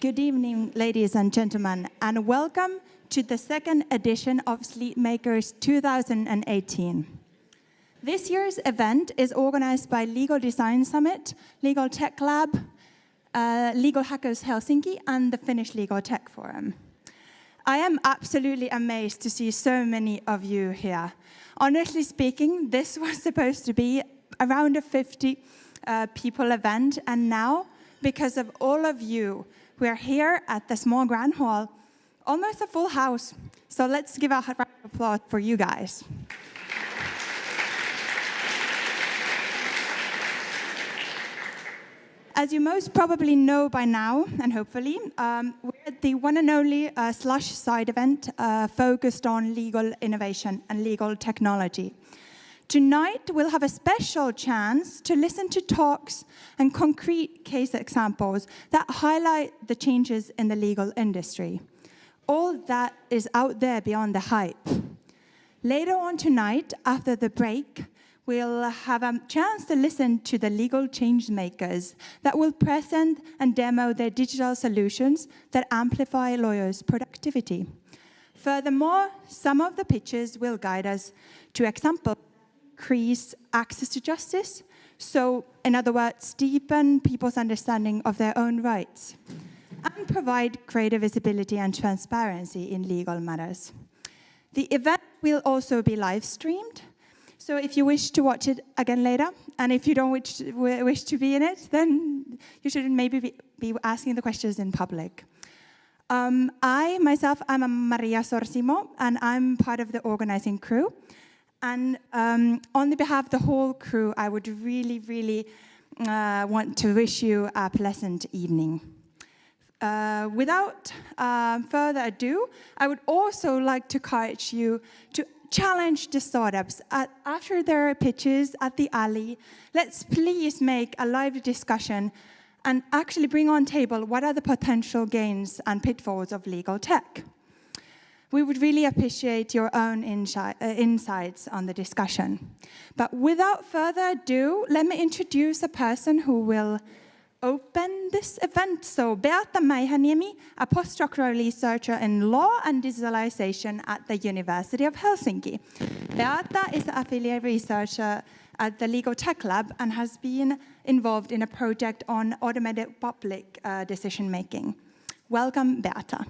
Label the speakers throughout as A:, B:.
A: Good evening, ladies and gentlemen, and welcome to the second edition of Sleetmakers 2018. This year's event is organized by Legal Design Summit, Legal Tech Lab, Legal Hackers Helsinki, and the Finnish Legal Tech Forum. I am absolutely amazed to see so many of you here. Honestly speaking, this was supposed to be around a 50 people event, and now, because of all of you, we are here at the small grand hall, almost a full house. So let's give a round of applause for you guys. As you most probably know by now, and hopefully, we're at the one and only Slush side event focused on legal innovation and legal technology. Tonight, we'll have a special chance to listen to talks and concrete case examples that highlight the changes in the legal industry. All that is out there beyond the hype. Later on tonight, after the break, we'll have a chance to listen to the legal change makers that will present and demo their digital solutions that amplify lawyers' productivity. Furthermore, some of the pitches will guide us to examples increase access to justice, so in other words, deepen people's understanding of their own rights, and provide greater visibility and transparency in legal matters. The event will also be live streamed, so if you wish to watch it again later, and if you don't wish to be in it, then you should maybe be asking the questions in public. I, myself, am Maria Sorsimo, and I'm part of the organizing crew. And on the behalf of the whole crew, I would really want to wish you a pleasant evening. Without further ado, I would also like to encourage you to challenge the startups. After their pitches at the alley, let's please make a lively discussion and actually bring on table what are the potential gains and pitfalls of legal tech. We would really appreciate your own insights on the discussion. But without further ado, let me introduce a person who will open this event. So Beata Maihaniemi, a postdoctoral researcher in law and digitalization at the University of Helsinki. Beata is an affiliate researcher at the Legal Tech Lab and has been involved in a project on automated public decision-making. Welcome, Beata.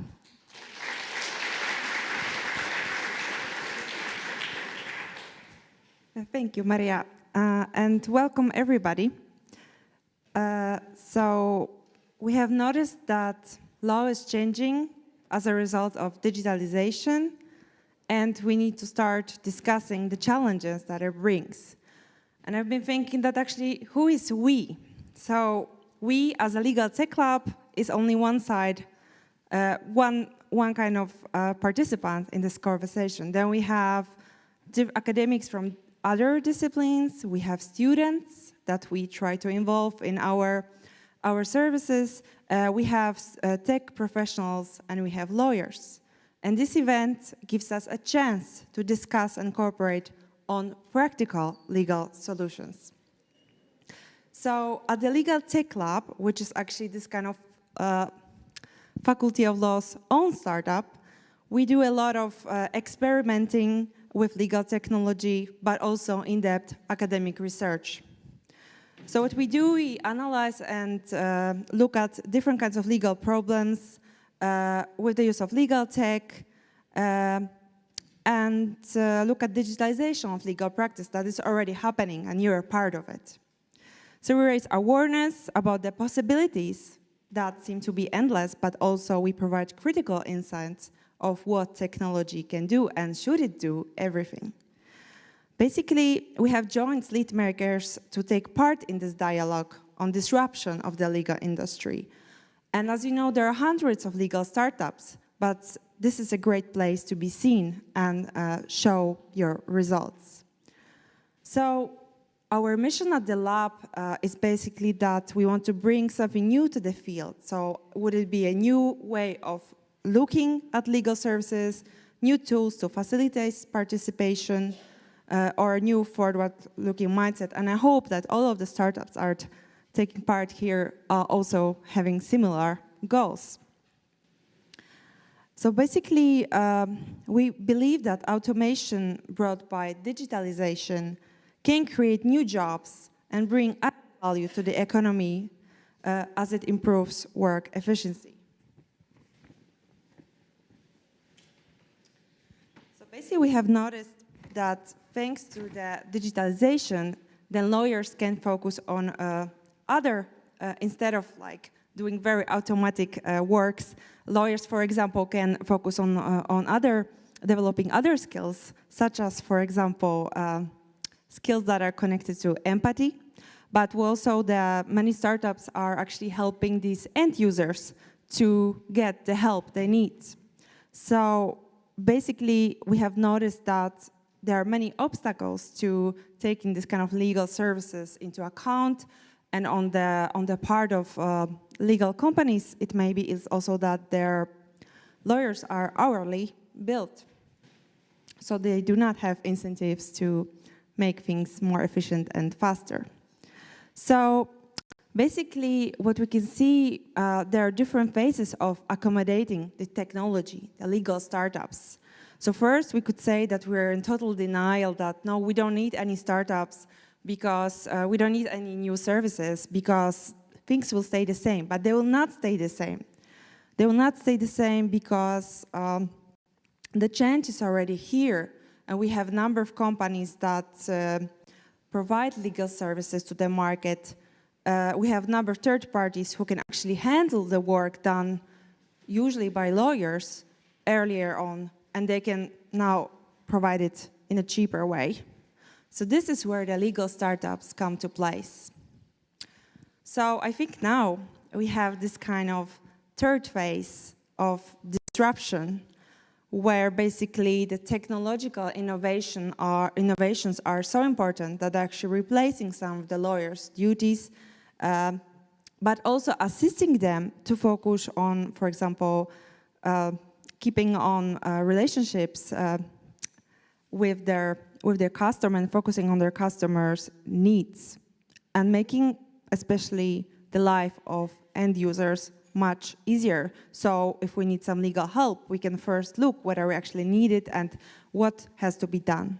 B: Thank you, Maria, and welcome everybody. So we have noticed that law is changing as a result of digitalization, and we need to start discussing the challenges that it brings. And I've been thinking that actually, who is we? So we, as a legal tech club, is only one side, one kind of participant in this conversation. Then we have academics from other disciplines, we have students that we try to involve in our services, we have tech professionals, and we have lawyers. And this event gives us a chance to discuss and cooperate on practical legal solutions. So at the Legal Tech Lab, which is actually this kind of Faculty of Law's own startup, we do a lot of experimenting with legal technology, but also in-depth academic research. So what we do, we analyze and look at different kinds of legal problems with the use of legal tech, and look at digitalization of legal practice that is already happening, and you're a part of it. So we raise awareness about the possibilities that seem to be endless, but also we provide critical insights of what technology can do and should it do everything. Basically, we have joined Sleetmakers to take part in this dialogue on disruption of the legal industry. And as you know, there are hundreds of legal startups, but this is a great place to be seen and show your results. So our mission at the lab is basically that we want to bring something new to the field. So would it be a new way of looking at legal services, new tools to facilitate participation, or a new forward-looking mindset. And I hope that all of the startups are taking part here also having similar goals. So basically, we believe that automation brought by digitalization can create new jobs and bring added value to the economy as it improves work efficiency. So basically, we have noticed that thanks to the digitalization, then lawyers can focus on instead of like doing very automatic works, lawyers, for example, can focus on developing other skills, such as, for example, skills that are connected to empathy, but also many startups are actually helping these end users to get the help they need. So basically, we have noticed that there are many obstacles to taking this kind of legal services into account, and on the part of legal companies, it maybe is also that their lawyers are hourly billed, so they do not have incentives to make things more efficient and faster. So basically, what we can see, there are different phases of accommodating the technology, the legal startups. So first, we could say that we're in total denial that, no, we don't need any startups because we don't need any new services because things will stay the same, but they will not stay the same. They will not stay the same because the change is already here, and we have a number of companies that provide legal services to the market. We have a number of third parties who can actually handle the work done usually by lawyers earlier on, and they can now provide it in a cheaper way. So this is where the legal startups come to place. So I think now we have this kind of third phase of disruption, where basically the technological innovations are so important that they're actually replacing some of the lawyers' duties, but also assisting them to focus on, for example, keeping on relationships with their customer and focusing on their customers' needs, and making especially the life of end users much easier. So if we need some legal help, we can first look whether we actually need it and what has to be done.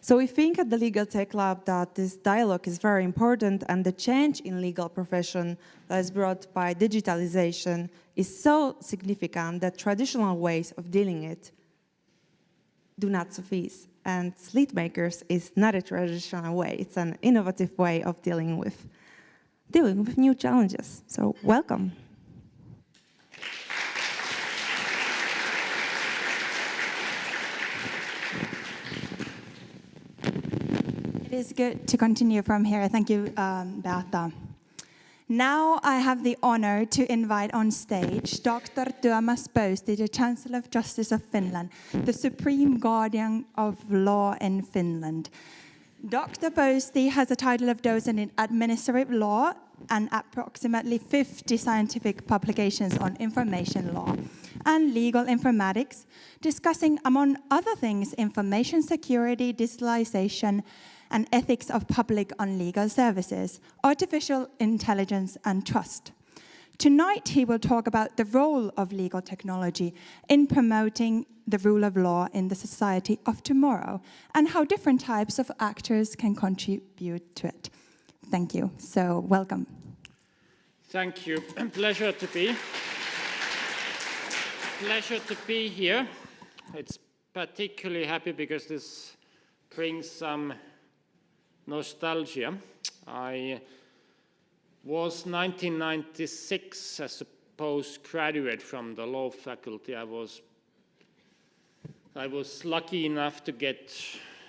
B: So we think at the Legal Tech Lab that this dialogue is very important, and the change in legal profession that is brought by digitalization is so significant that traditional ways of dealing it do not suffice. And Sleetmakers is not a traditional way, it's an innovative way of dealing with new challenges. So welcome.
A: It is good to continue from here. Thank you, Beata. Now I have the honor to invite on stage Dr. Tuomas Pöysti, the Chancellor of Justice of Finland, the supreme guardian of law in Finland. Dr. Pöysti has a title of docent in administrative law and approximately 50 scientific publications on information law and legal informatics, discussing, among other things, information security, digitalization, and ethics of public on legal services, artificial intelligence, and trust. Tonight, he will talk about the role of legal technology in promoting the rule of law in the society of tomorrow, and how different types of actors can contribute to it. Thank you. So, welcome.
C: Thank you. Pleasure to be here. It's particularly happy because this brings some nostalgia. I was 1996 as a postgraduate from the law faculty. I was lucky enough to get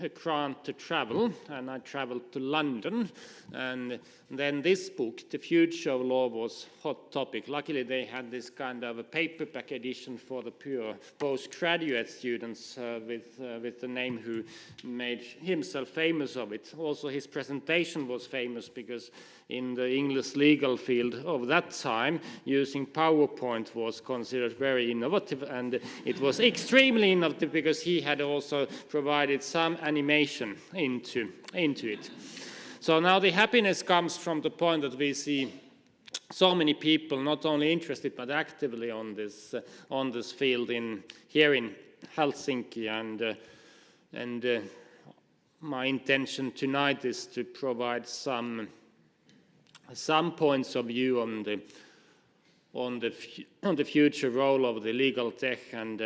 C: a grant to travel, and I traveled to London, and then this book, The Future of Law, was hot topic. Luckily, they had this kind of a paperback edition for the pure postgraduate students with the name who made himself famous of it. Also, his presentation was famous because in the English legal field of that time, using PowerPoint was considered very innovative, and it was extremely innovative because he had also provided some animation into it. So now the happiness comes from the point that we see so many people not only interested but actively on this field here in Helsinki, and my intention tonight is to provide some points of view on the future role of the legal tech, and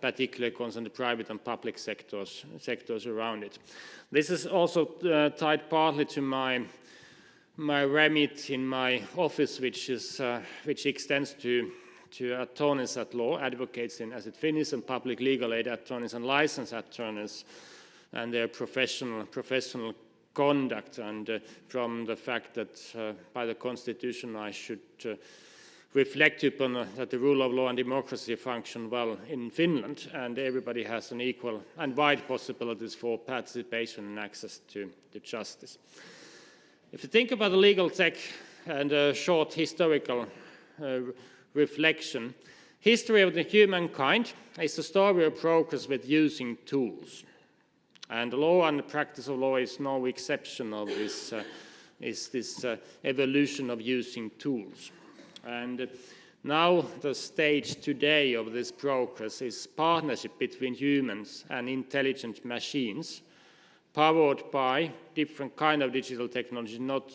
C: particularly concern the private and public sectors around it. This is also tied partly to my remit in my office, which extends to attorneys at law, advocates in asset Finnish, and public legal aid attorneys and licensed attorneys, and their professional conduct, and from the fact that by the Constitution I should reflect upon that the rule of law and democracy function well in Finland, and everybody has an equal and wide possibilities for participation and access to justice. If you think about the legal tech and a short historical reflection, history of the humankind is a story of progress with using tools. And the law and the practice of law is no exception of this evolution of using tools. And now the stage today of this progress is partnership between humans and intelligent machines, powered by different kind of digital technology, not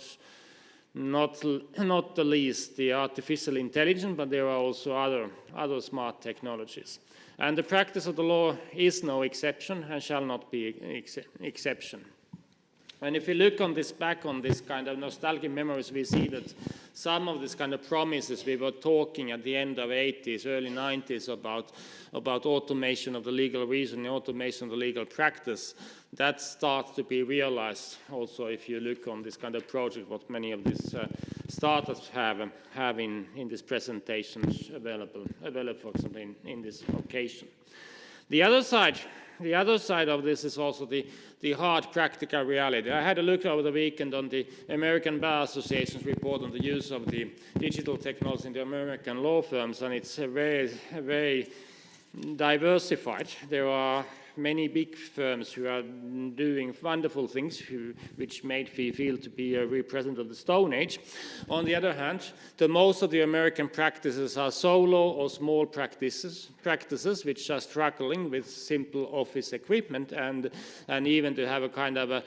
C: the least the artificial intelligence, but there are also other smart technologies. And the practice of the law is no exception and shall not be exception. And if we look back on this kind of nostalgic memories, we see that some of these kind of promises we were talking at the end of 80s, early 90s about automation of the legal reasoning, automation of the legal practice, that starts to be realized also if you look on this kind of project, what many of these startups have in these presentations available, for example, in this occasion. The other side of this is also the hard practical reality. I had a look over the weekend on the American Bar Association's report on the use of the digital technology in the American law firms, and it's very diversified. There are many big firms who are doing wonderful things, which made me feel to be a representative of the Stone Age. On the other hand, most of the American practices are solo or small practices which are struggling with simple office equipment, and even to have a kind of a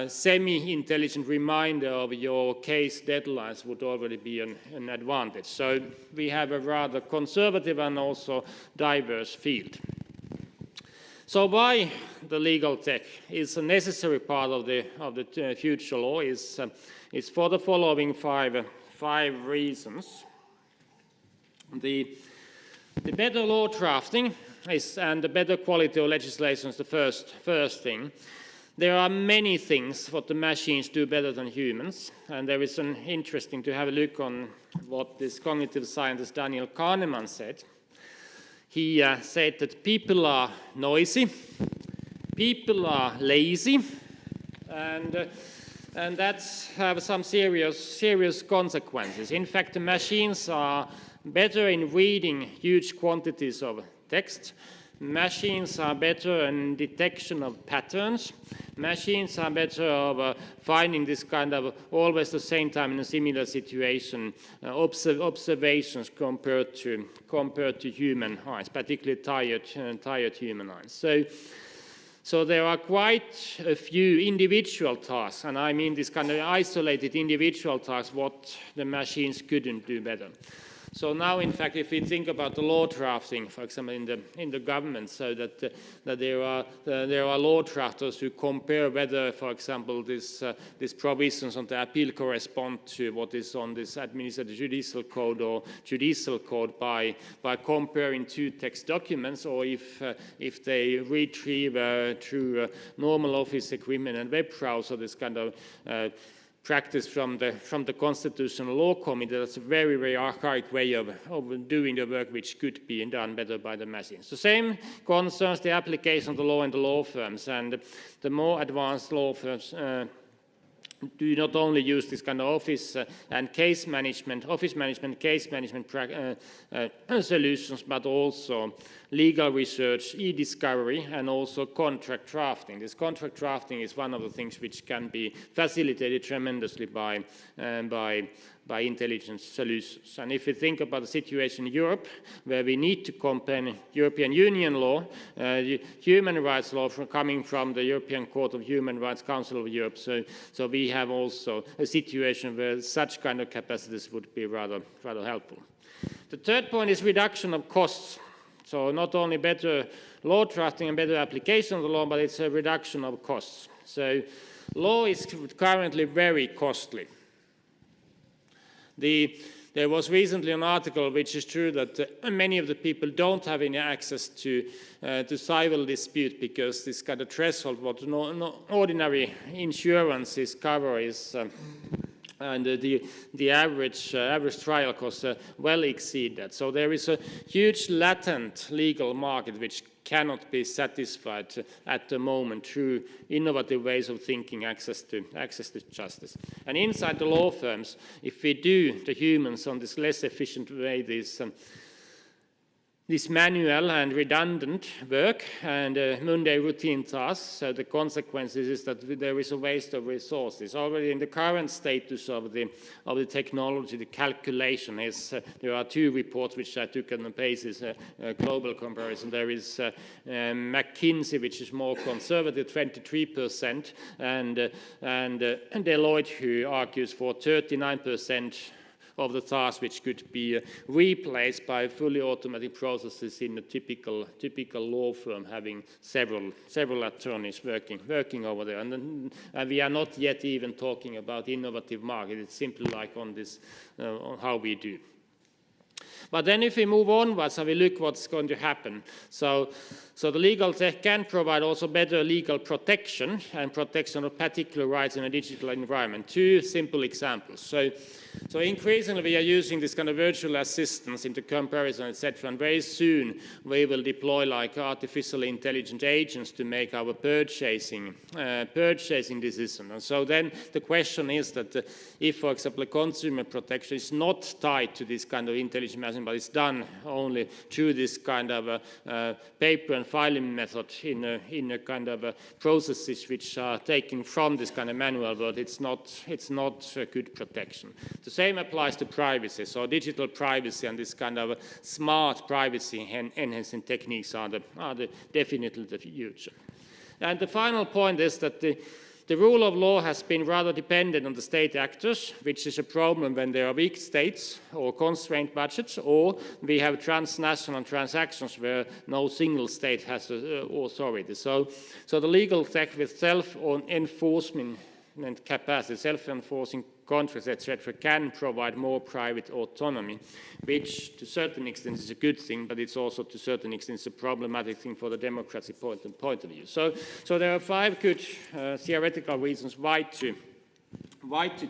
C: semi-intelligent reminder of your case deadlines would already be an advantage. So we have a rather conservative and also diverse field. So why the legal tech is a necessary part of the future law is for the following five reasons. The better law drafting and the better quality of legislation is the first thing. There are many things what the machines do better than humans, and there is an interesting to have a look on what this cognitive scientist Daniel Kahneman said. He said that people are noisy, people are lazy, and that have some serious consequences. In fact, the machines are better in reading huge quantities of text. Machines are better in detection of patterns. Machines are better of finding this kind of always the same time in a similar situation observations compared to human eyes, particularly tired human eyes. So there are quite a few individual tasks, and I mean this kind of isolated individual tasks what the machines couldn't do better. So now, in fact, if we think about the law drafting, for example, in the government, so that there are law drafters who compare whether, for example, these provisions on the appeal correspond to what is on this administrative judicial code or judicial code by comparing two text documents, or if they retrieve through normal office equipment and web browser this kind of practice from the Constitutional Law Committee. That's a very archaic way of doing the work which could be done better by the machines. The same concerns the application of the law in the law firms, and the more advanced law firms do not only use this kind of office management, case management solutions, but also legal research, e-discovery, and also contract drafting. This contract drafting is one of the things which can be facilitated tremendously by by intelligent solutions. And if you think about the situation in Europe, where we need to compare European Union law, human rights law coming from the European Court of Human Rights, Council of Europe, so we have also a situation where such kind of capacities would be rather helpful. The third point is reduction of costs. So not only better law drafting and better application of the law, but it's a reduction of costs. So law is currently very costly. There was recently an article which is true that many of the people don't have any access to civil dispute because this kind of threshold what no ordinary insurance is cover is and the average trial costs well exceed that. So there is a huge latent legal market which cannot be satisfied at the moment through innovative ways of thinking, access to justice. And inside the law firms, if we do the humans on this less efficient way, this manual and redundant work and mundane routine tasks, so the consequences is that there is a waste of resources. Already in the current status of the technology, the calculation is, there are two reports which I took on the basis, global comparison. There is McKinsey, which is more conservative, 23%, and Deloitte, who argues for 39% of the tasks which could be replaced by fully automatic processes in a typical law firm having several attorneys working over there. And we are not yet even talking about innovative market. It's simply like on this on how we do. But then if we move onwards and we look what's going to happen, so the legal tech can provide also better legal protection and protection of particular rights in a digital environment. Two simple examples. So increasingly we are using this kind of virtual assistants into comparison, etc. And very soon we will deploy like artificial intelligent agents to make our purchasing decisions. And so then the question is that if, for example, a consumer protection is not tied to this kind of intelligent machine, but it's done only through this kind of paper and filing method in a kind of processes which are taken from this kind of manual world, it's not a good protection. The same applies to privacy. So digital privacy and this kind of smart privacy enhancing techniques are definitely the future. And the final point is that the rule of law has been rather dependent on the state actors, which is a problem when there are weak states or constrained budgets, or we have transnational transactions where no single state has authority. So the legal tech with self-enforcement capacity, self-enforcing contracts, etc., can provide more private autonomy, which to a certain extent is a good thing, but it's also to a certain extent a problematic thing for the democracy point of view. So there are 5 good theoretical reasons why to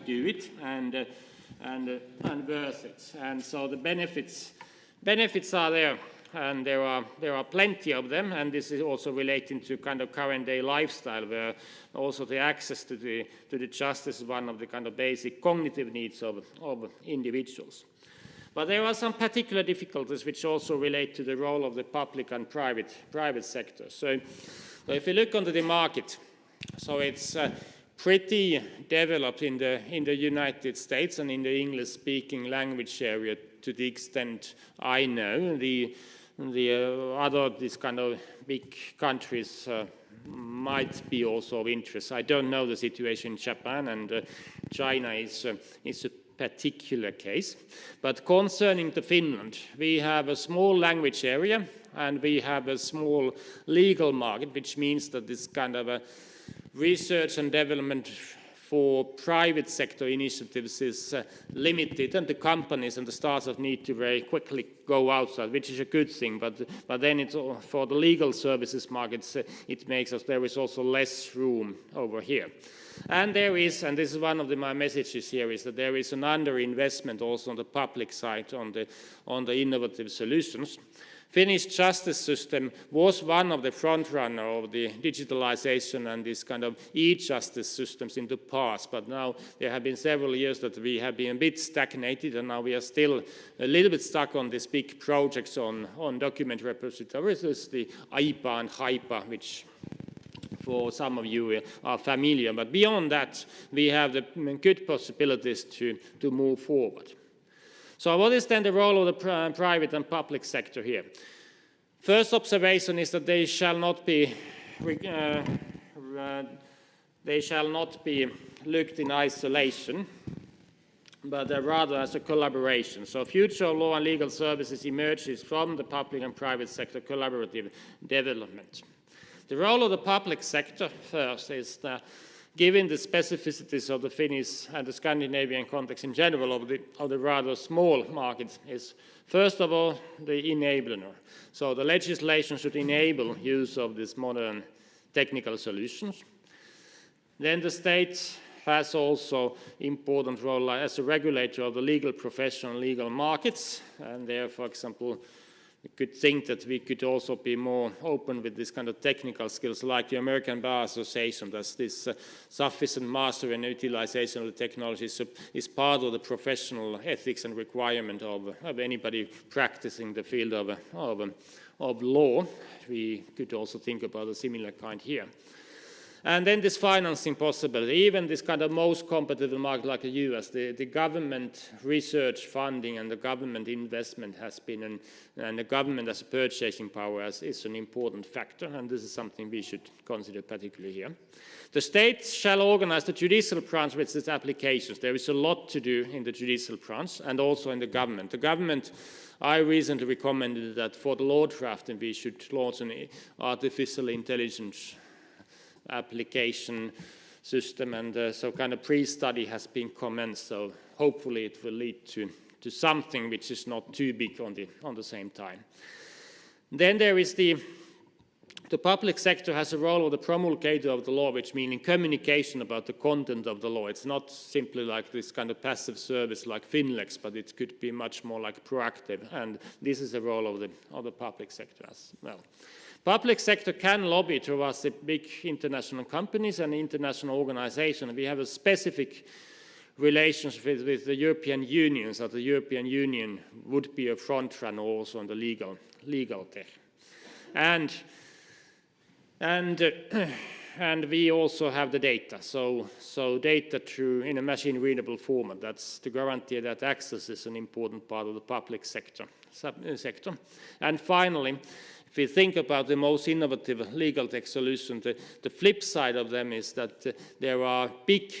C: do it and worth it. And so the benefits are there. And there are plenty of them, and this is also relating to kind of current day lifestyle, where also the access to the justice is one of the kind of basic cognitive needs of individuals. But there are some particular difficulties which also relate to the role of the public and private sector. So if you look onto the market, so it's pretty developed in the United States and in the English-speaking language area to the extent I know. The other these kind of big countries might be also of interest. I don't know the situation in Japan, and China is a particular case. But concerning the Finland, we have a small language area and we have a small legal market, which means that this kind of a research and development for private sector initiatives is limited, and the companies and the startups need to very quickly go outside, which is a good thing. But then it's for the legal services markets, it makes us there is also less room over here. And there is, and this is one of my messages here, is that there is an underinvestment also on the public side on the innovative solutions. Finnish justice system was one of the front runners of the digitalization and this kind of e-justice systems in the past, but now there have been several years that we have been a bit stagnated, and now we are still a little bit stuck on these big projects on document repositories, the AIPA and HAIPA, which for some of you are familiar. But beyond that, we have the good possibilities to move forward. So what is then the role of the private and public sector here? First observation is that they shall not be looked in isolation, but rather as a collaboration. So future of law and legal services emerges from the public and private sector collaborative development. The role of the public sector first is that given the specificities of the Finnish and the Scandinavian context in general of the rather small markets is first of all the enabler. So the legislation should enable use of these modern technical solutions. Then the state has also important role as a regulator of the legal profession and legal markets, and there, for example, we could think that we could also be more open with this kind of technical skills, like the American Bar Association. That's this sufficient mastery and utilization of the technology is part of the professional ethics and requirement of anybody practicing the field of law. We could also think about a similar kind here. And then this financing possibility, even this kind of most competitive market like the US, the government research funding and the government investment has been, and the government as a purchasing power is an important factor, and this is something we should consider particularly here. The states shall organize the judicial branch with its applications. There is a lot to do in the judicial branch and also in the government. The government, I recently recommended that for the law drafting we should launch an artificial intelligence application system, and so kind of pre-study has been commenced, so hopefully it will lead to something which is not too big on the same time. Then there is the public sector has a role of the promulgator of the law, which meaning communication about the content of the law. It's not simply like this kind of passive service like Finlex, but it could be much more like proactive, and this is the role of the public sector as well. Public sector can lobby towards the big international companies and international organizations. We have a specific relationship with the European Union, so the European Union would be a front runner also on the legal tech. And we also have the data, so data in a machine-readable format. That's to guarantee that access is an important part of the public sector. And finally, if we think about the most innovative legal tech solution, the flip side of them is that there are big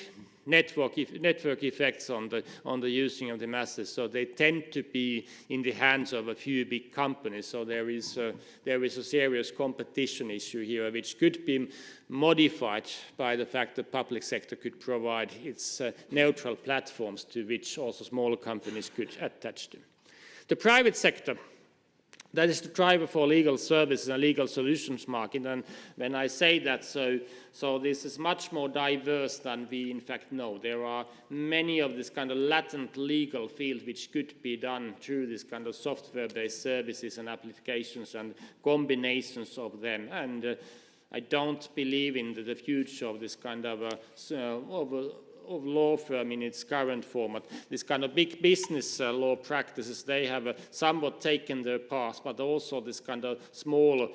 C: network effects on the using of the masses, so they tend to be in the hands of a few big companies. So there is a serious competition issue here, which could be modified by the fact that public sector could provide its neutral platforms to which also smaller companies could attach to. The private sector, that is the driver for legal services and legal solutions market. And when I say that, so this is much more diverse than we in fact know. There are many of this kind of latent legal field which could be done through this kind of software-based services and applications and combinations of them. And I don't believe in the future of this kind of law firm in its current format. This kind of big business law practices, they have somewhat taken their path, but also this kind of small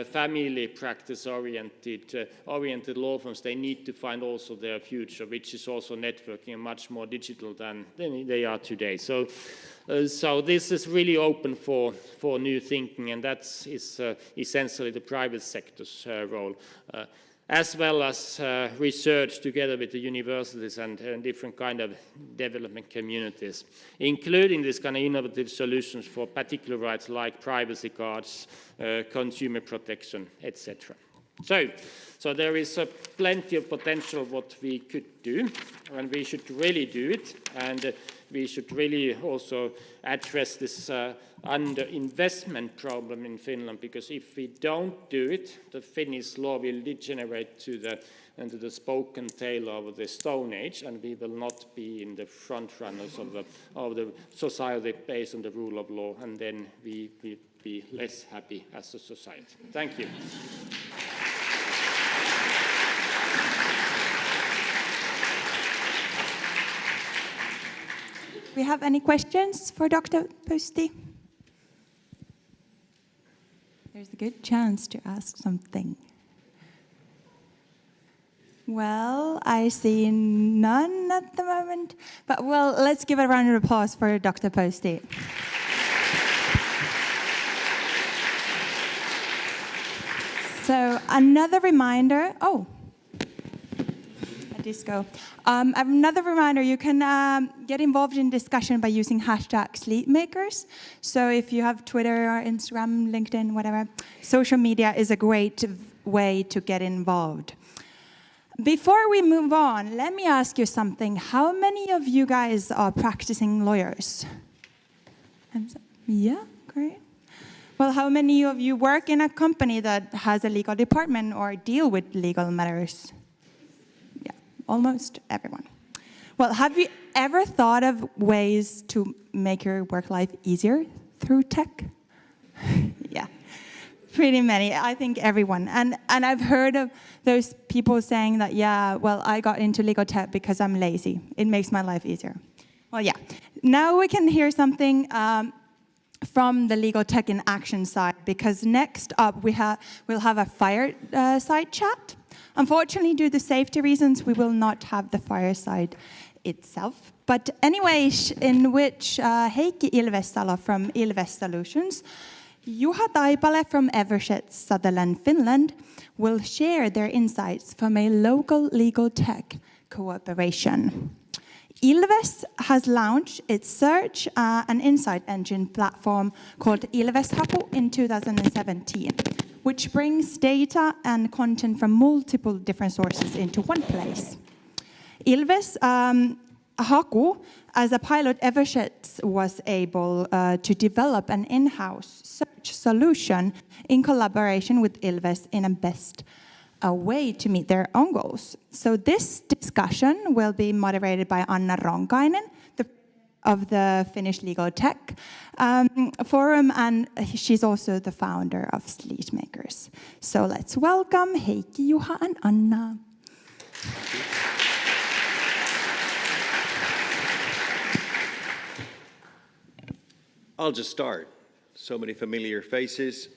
C: family practice oriented law firms, they need to find also their future, which is also networking and much more digital than they are today. So this is really open for new thinking, and that is essentially the private sector's role. As well as research together with the universities and different kind of development communities, including this kind of innovative solutions for particular rights like privacy cards, consumer protection, etc. So there is plenty of potential what we could do, and we should really do it, and we should really also address this underinvestment problem in Finland, because if we don't do it, the Finnish law will degenerate into the spoken tale of the Stone Age, and we will not be in the front runners of the society based on the rule of law, and then we will be less happy as a society. Thank you.
A: We have any questions for Dr. Pusti? There's a good chance to ask something. Well, I see none at the moment. But well, let's give a round of applause for Dr. Posty. So another reminder, a disco. Another reminder, you can get involved in discussion by using hashtag Sleetmakers. So if you have Twitter or Instagram, LinkedIn, whatever, social media is a great way to get involved. Before we move on, let me ask you something. How many of you guys are practicing lawyers? Yeah, great. Well, how many of you work in a company that has a legal department or deal with legal matters? Yeah, almost everyone. Well, have you ever thought of ways to make your work life easier through tech? Yeah, pretty many. I think everyone. And I've heard of those people saying that, yeah, well, I got into legal tech because I'm lazy. It makes my life easier. Well, yeah. Now we can hear something from the legal tech in action side, because next up we'll have a fireside chat. Unfortunately, due to safety reasons, we will not have the fireside itself. But anyway, in which Heikki Ilvestalo from Ilves Solutions, Juha Taipale from Evershed Sutherland, Finland, will share their insights from a local legal tech cooperation. Ilves has launched its search and insight engine platform called Ilves Haku in 2017, which brings data and content from multiple different sources into one place. Ilves Haku, as a pilot, Evershed was able to develop an in-house search solution in collaboration with Ilves in a best a way to meet their own goals. So this discussion will be moderated by Anna Ronkainen of the Finnish Legal Tech Forum, and she's also the founder of Sleetmakers. So let's welcome Heikki, Juha, and Anna.
D: I'll just start. So many familiar faces.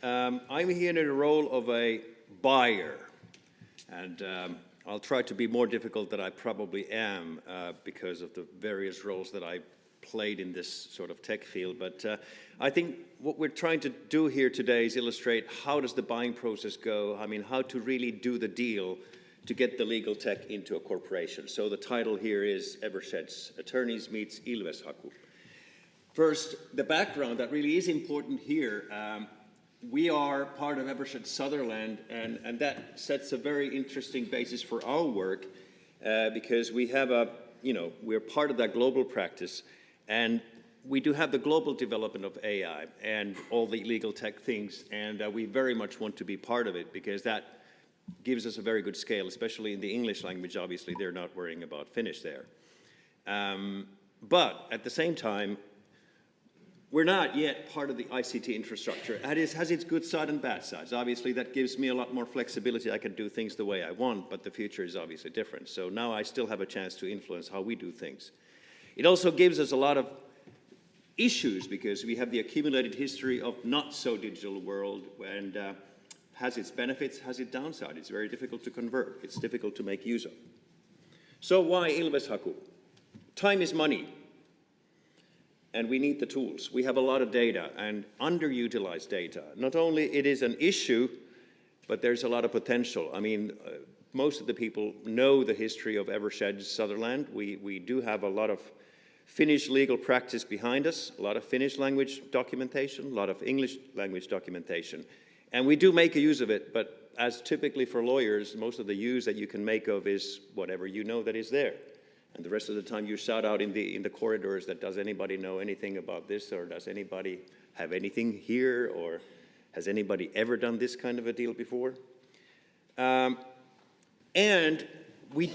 D: I'm here in the role of a buyer, and I'll try to be more difficult than I probably am because of the various roles that I played in this sort of tech field. But I think what we're trying to do here today is illustrate how does the buying process go. I mean, how to really do the deal to get the legal tech into a corporation. So the title here is Evershed's Attorneys Meets Ilves Haku. First, the background that really is important here. We are part of Evershed Sutherland, and that sets a very interesting basis for our work because we have we're part of that global practice, and we do have the global development of AI and all the legal tech things, and we very much want to be part of it because that gives us a very good scale, especially in the English language. Obviously, they're not worrying about Finnish there. But at the same time, we're not yet part of the ICT infrastructure. It has its good side and bad sides. Obviously, that gives me a lot more flexibility. I can do things the way I want, but the future is obviously different. So now I still have a chance to influence how we do things. It also gives us a lot of issues because we have the accumulated history of not so digital world, and has its benefits, has its downside. It's very difficult to convert. It's difficult to make use of. So why Ilves Haku? Time is money. And we need the tools. We have a lot of data and underutilized data. Not only it is an issue, but there's a lot of potential. I mean, most of the people know the history of Evershed Sutherland. We do have a lot of Finnish legal practice behind us, a lot of Finnish language documentation, a lot of English language documentation. And we do make a use of it, but as typically for lawyers, most of the use that you can make of is whatever you know that is there. And the rest of the time you shout out in the corridors that does anybody know anything about this, or does anybody have anything here, or has anybody ever done this kind of a deal before? And we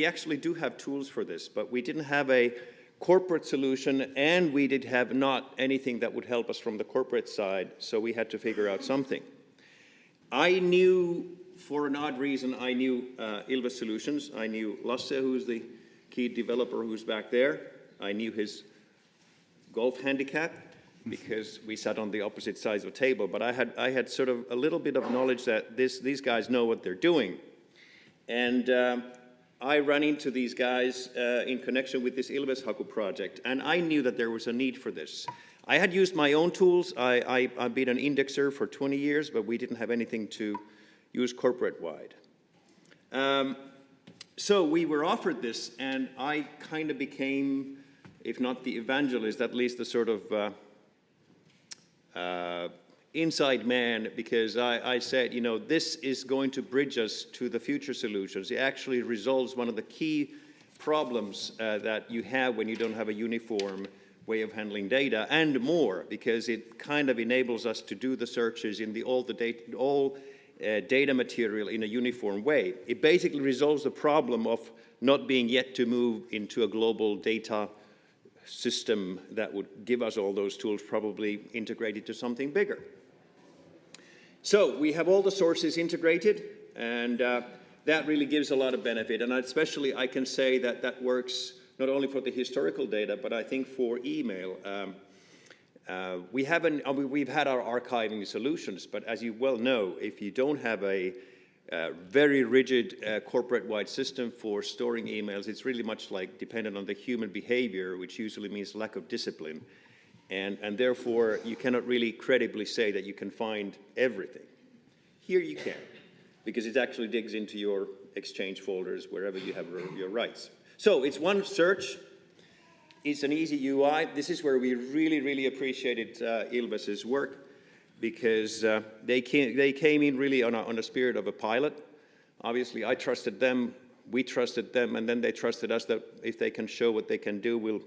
D: actually do have tools for this, but we didn't have a corporate solution, and we did have not anything that would help us from the corporate side, so we had to figure out something. I knew, for an odd reason, I knew Ilves Solutions. I knew Lasse, who's the key developer who's back there. I knew his golf handicap because we sat on the opposite sides of the table, but I had sort of a little bit of knowledge that these guys know what they're doing. And I ran into these guys in connection with this Ilveshaku project, and I knew that there was a need for this. I had used my own tools. I've been an indexer for 20 years, but we didn't have anything to use corporate-wide. So we were offered this, and I kind of became, if not the evangelist, at least the sort of inside man, because I said, you know, this is going to bridge us to the future solutions. It actually resolves one of the key problems that you have when you don't have a uniform way of handling data, and more, because it kind of enables us to do the searches in all data material in a uniform way. It basically resolves the problem of not being yet to move into a global data system that would give us all those tools, probably integrated to something bigger. So we have all the sources integrated, and that really gives a lot of benefit. And especially I can say that that works not only for the historical data, but I think for email. We've had our archiving solutions, but as you well know, if you don't have a very rigid corporate-wide system for storing emails, it's really much like dependent on the human behavior, which usually means lack of discipline. And therefore, you cannot really credibly say that you can find everything. Here you can, because it actually digs into your Exchange folders wherever you have your rights. So it's one search. It's an easy UI. This is where we really, really appreciated Ilves's work, because they came in really on a spirit of a pilot. Obviously, I trusted them, we trusted them, and then they trusted us that if they can show what they can do, we'll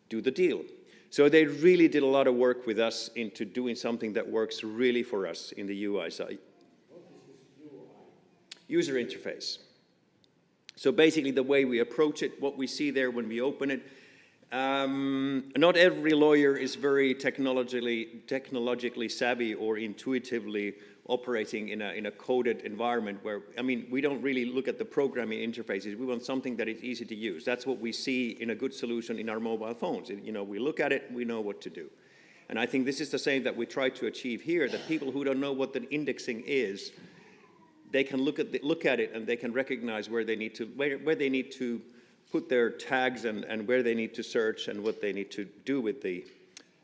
D: do the deal. So they really did a lot of work with us into doing something that works really for us in the UI side.
E: What is this UI?
D: User interface. So basically the way we approach it, what we see there when we open it. Not every lawyer is very technologically savvy or intuitively operating in a coded environment where, I mean, we don't really look at the programming interfaces. We want something that is easy to use. That's what we see in a good solution in our mobile phones. You know, we look at it, we know what to do. And I think this is the same that we try to achieve here, that people who don't know what the indexing is, they can look at it and they can recognize where they need to put their tags and where they need to search and what they need to do with the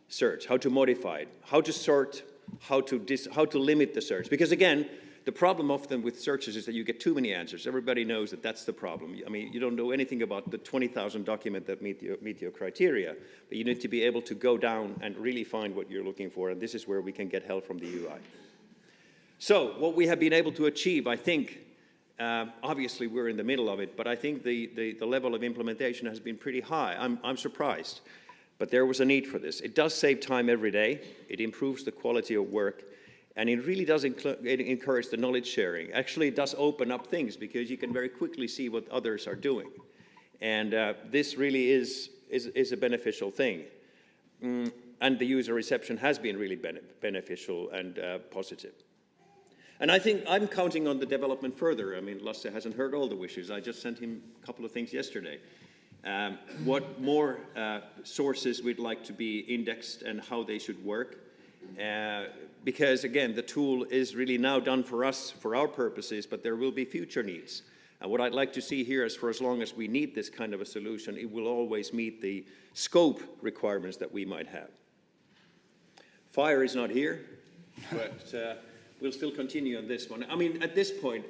D: search, how to modify it, how to sort, how to limit the search. Because again, the problem often with searches is that you get too many answers. Everybody knows that that's the problem. I mean, you don't know anything about the 20,000 documents that meet your criteria, but you need to be able to go down and really find what you're looking for, and this is where we can get help from the UI. So what we have been able to achieve, I think, obviously we're in the middle of it, but I think the level of implementation has been pretty high. I'm surprised, but there was a need for this. It does save time every day, it improves the quality of work, and it really does encourage the knowledge sharing. Actually, it does open up things because you can very quickly see what others are doing. And this really is a beneficial thing. And the user reception has been really beneficial and positive. And I think I'm counting on the development further. I mean, Lasse hasn't heard all the wishes. I just sent him a couple of things yesterday. What more sources we'd like to be indexed and how they should work. Because again, the tool is really now done for us, for our purposes, but there will be future needs. And what I'd like to see here is for as long as we need this kind of a solution, it will always meet the scope requirements that we might have. Fire is not here, but we'll still continue on this one. I mean, at this point,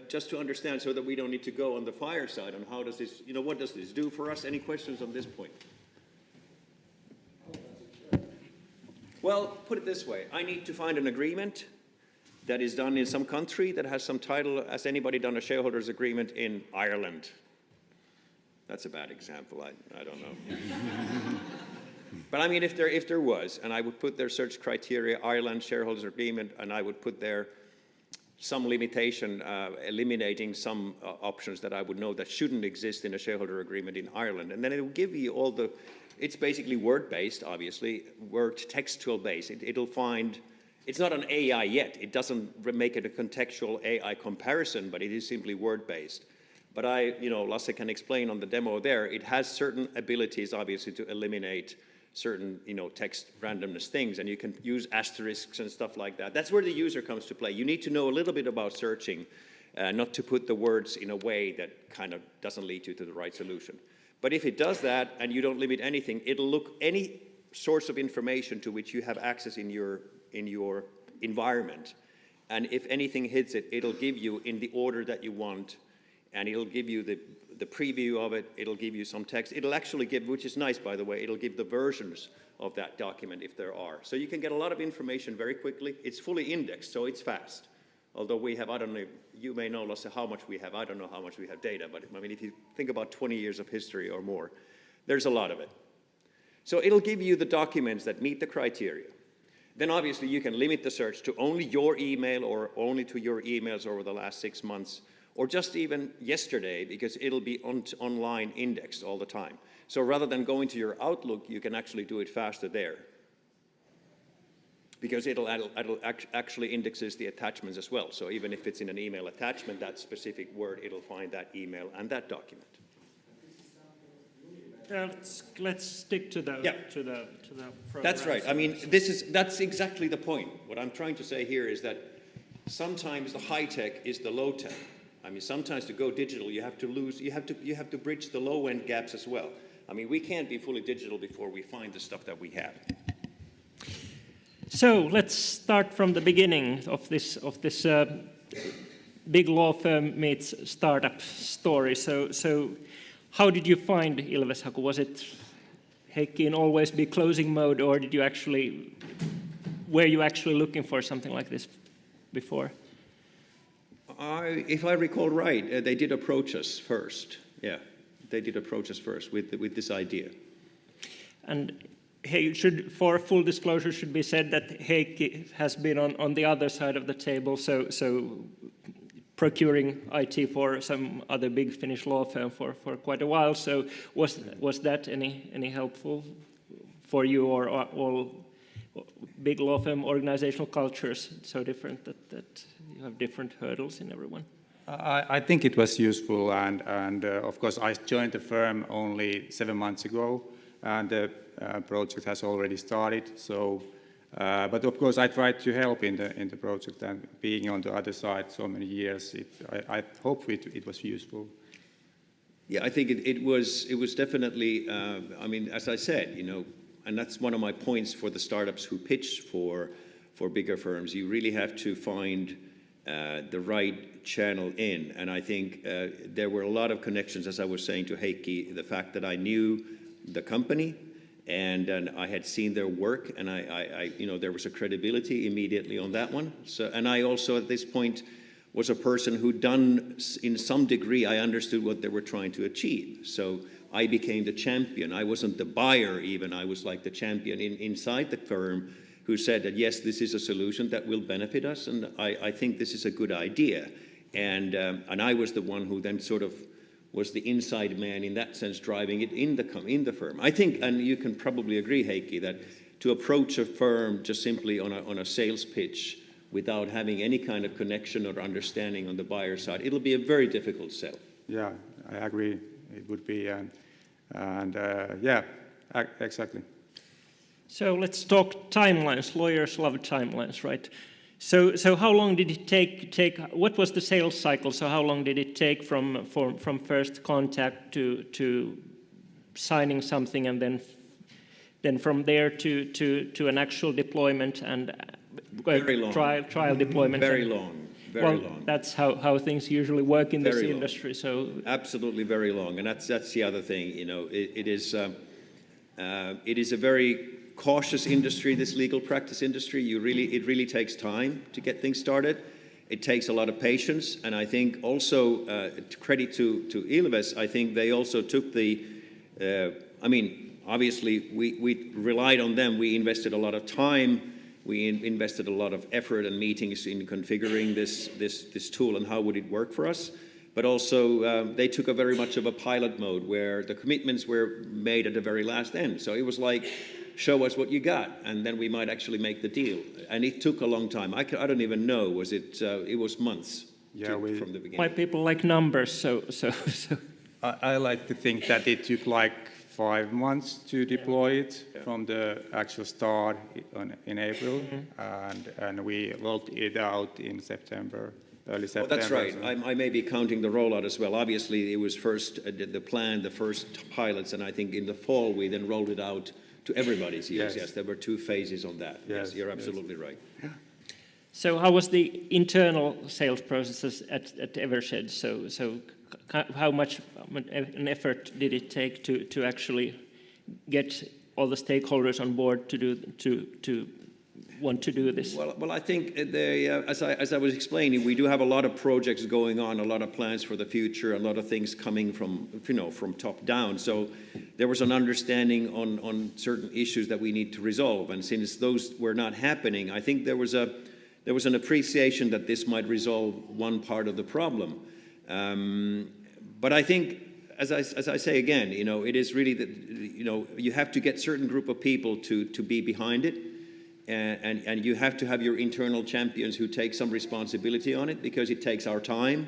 D: just to understand so that we don't need to go on the fire side on how does this, you know, what does this do for us? Any questions on this point? Well, put it this way. I need to find an agreement that is done in some country that has some title. Has anybody done a shareholders agreement in Ireland? That's a bad example. I don't know. But I mean, if there was, and I would put their search criteria, Ireland shareholders agreement, and I would put there some limitation, eliminating some options that I would know that shouldn't exist in a shareholder agreement in Ireland. And then it will give you all the, it's basically word-based, obviously, word textual-based. It'll find, it's not an AI yet. It doesn't make it a contextual AI comparison, but it is simply word-based. But Lasse can explain on the demo there, it has certain abilities, obviously, to eliminate certain, text randomness things, and you can use asterisks and stuff like that. That's where the user comes to play. You need to know a little bit about searching not to put the words in a way that kind of doesn't lead you to the right solution. But if it does that and you don't limit anything, it'll look any source of information to which you have access in your environment. And if anything hits it, it'll give you in the order that you want, and it'll give you the preview of it, it'll give you some text. It'll actually give, which is nice by the way, it'll give the versions of that document if there are. So you can get a lot of information very quickly. It's fully indexed, so it's fast. Although we have, I don't know, you may know, Lasse, how much we have. I don't know how much we have data, but I mean, if you think about 20 years of history or more, there's a lot of it. So it'll give you the documents that meet the criteria. Then obviously you can limit the search to only your email or only to your emails over the last 6 months, or just even yesterday, because it'll be online indexed all the time. So rather than going to your Outlook, you can actually do it faster there, because it'll actually indexes the attachments as well. So even if it's in an email attachment, that specific word, it'll find that email and that document.
F: Let's stick to the
D: That's right. I mean, that's exactly the point. What I'm trying to say here is that sometimes the high tech is the low tech. I mean, sometimes to go digital, you have to bridge the low end gaps as well. I mean, we can't be fully digital before we find the stuff that we have.
F: So let's start from the beginning of this big law firm meets startup story. So how did you find Ilveshaku? Was it Heikki in always be closing mode, or were you actually looking for something like this before?
D: If I recall right, they did approach us first. Yeah, they did approach us first with this idea.
F: And for full disclosure, should be said that Heikki has been on the other side of the table, so procuring IT for some other big Finnish law firm for quite a while. So was that any helpful for you, or all big law firm organizational cultures so different that you have different hurdles in everyone?
G: I think it was useful, and of course I joined the firm only 7 months ago, and the project has already started. So, but of course I tried to help in the project, and being on the other side so many years, I hope it was useful.
D: Yeah, I think it was definitely. I mean, as I said, and that's one of my points for the startups who pitch for bigger firms. You really have to find the right channel in, and I think there were a lot of connections, as I was saying to Heikki, the fact that I knew the company and I had seen their work, and I there was a credibility immediately on that one. So, and I also at this point was a person who in some degree, I understood what they were trying to achieve. So I became the champion. I wasn't the buyer even, I was like the champion inside the firm, who said that, yes, this is a solution that will benefit us, and I think this is a good idea. And I was the one who then sort of was the inside man in that sense, driving it in the firm. I think, and you can probably agree, Heikki, that to approach a firm just simply on a sales pitch without having any kind of connection or understanding on the buyer side, it'll be a very difficult sell.
G: Yeah, I agree. It would be, exactly.
F: So let's talk timelines. Lawyers love timelines, right? So how long did it take? What was the sales cycle? So how long did it take from first contact to signing something, and then from there to an actual deployment and
D: very long.
F: trial deployment?
D: Very long. Very long.
F: That's how things usually work in this
D: Very long.
F: industry. So
D: absolutely very long, and that's the other thing. It is a very cautious industry, this legal practice industry. It really takes time to get things started. It takes a lot of patience, and I think also credit to Ilves. I think they also took obviously we relied on them. We invested a lot of time. We invested a lot of effort and meetings in configuring this tool and how would it work for us. But also they took a very much of a pilot mode where the commitments were made at the very last end. So it was like, show us what you got, and then we might actually make the deal. And it took a long time. I don't even know. It was months from the beginning.
F: Why people like numbers? So.
G: I like to think that it took like 5 months to deploy it from the actual start in April, and we rolled it out in September. early
D: Well,
G: September.
D: that's right.
G: So-
D: I may be counting the rollout as well. Obviously, it was first the plan, the first pilots, and I think in the fall we then rolled it out to everybody's use. Yes, there were 2 phases on that. Yes, you're absolutely right.
F: So how was the internal sales processes at Evershed? So how much an effort did it take to actually get all the stakeholders on board to want to do this?
D: Well, I think as I was explaining, we do have a lot of projects going on, a lot of plans for the future, a lot of things coming from from top down. So there was an understanding on certain issues that we need to resolve, and since those were not happening, I think there was an appreciation that this might resolve one part of the problem. But I think, as I say again, it is really that you have to get certain group of people to be behind it. And you have to have your internal champions who take some responsibility on it, because it takes our time,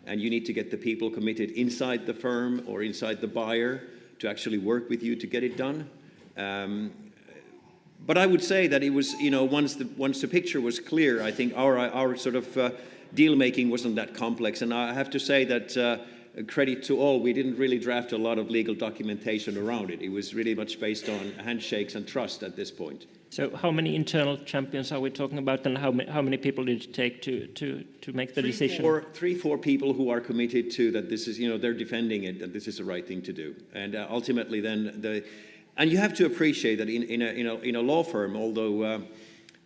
D: and you need to get the people committed inside the firm or inside the buyer to actually work with you to get it done. But I would say that it was, once the picture was clear, I think our sort of deal making wasn't that complex. And I have to say that credit to all, we didn't really draft a lot of legal documentation around it. It was really much based on handshakes and trust at this point.
F: So how many internal champions are we talking about, and how many people did it take to make the decision?
D: 4 people who are committed to that this is, they're defending it, that this is the right thing to do. And ultimately then and you have to appreciate that in a law firm, although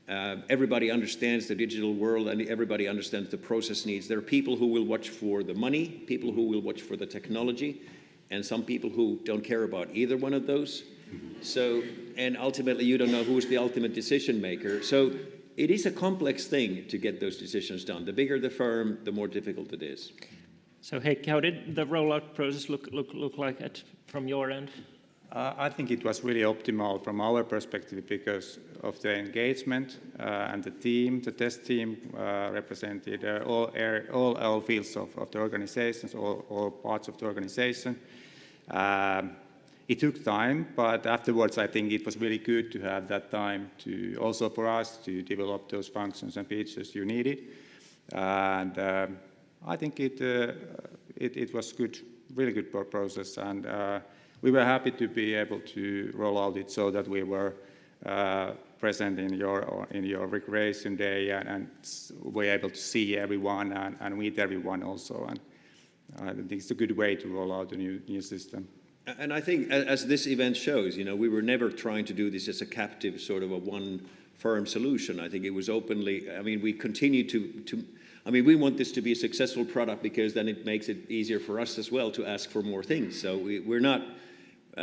D: everybody understands the digital world and everybody understands the process needs, there are people who will watch for the money, people who will watch for the technology, and some people who don't care about either one of those. So, and ultimately you don't know who's the ultimate decision maker. So it is a complex thing to get those decisions done. The bigger the firm, the more difficult it is.
F: So Heikki, how did the rollout process look like from your end?
G: I think it was really optimal from our perspective because of the engagement and the team. The test team represented all fields of the organizations, all parts of the organization. It took time, but afterwards I think it was really good to have that time to also for us to develop those functions and features you needed. And I think it was good, really good process, and we were happy to be able to roll out it so that we were present in your recreation day and were able to see everyone and meet everyone also. And I think it's a good way to roll out a new system.
D: And I think, as this event shows, we were never trying to do this as a captive sort of a one-firm solution. I think it was openly, we continue we want this to be a successful product because then it makes it easier for us as well to ask for more things. So we're not,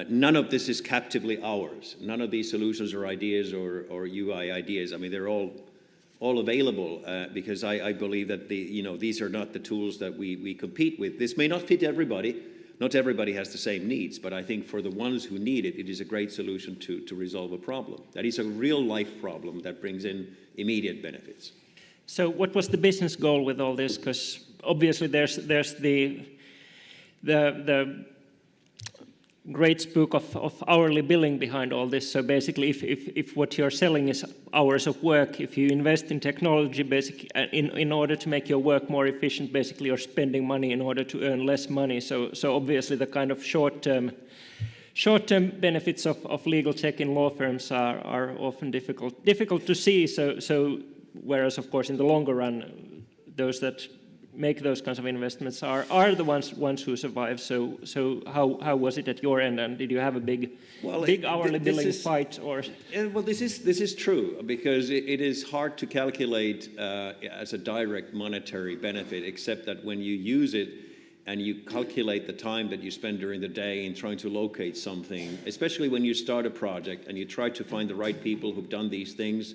D: none of this is captively ours. None of these solutions or ideas or UI ideas, they're all available because I believe that these are not the tools that we compete with. This may not fit everybody. Not everybody has the same needs, but I think for the ones who need it, it is a great solution to resolve a problem. That is a real life problem that brings in immediate benefits.
F: So what was the business goal with all this? Because obviously there's the great spook of hourly billing behind all this. So basically, if what you're selling is hours of work, if you invest in technology in order to make your work more efficient, basically you're spending money in order to earn less money. So obviously the kind of short-term benefits of legal tech in law firms are often difficult to see. So whereas of course in the longer run, those that make those kinds of investments are the ones who survive. So how was it at your end, and did you have a big hourly billing fight? Or
D: well, this is true because it is hard to calculate as a direct monetary benefit, except that when you use it and you calculate the time that you spend during the day in trying to locate something, especially when you start a project and you try to find the right people who've done these things,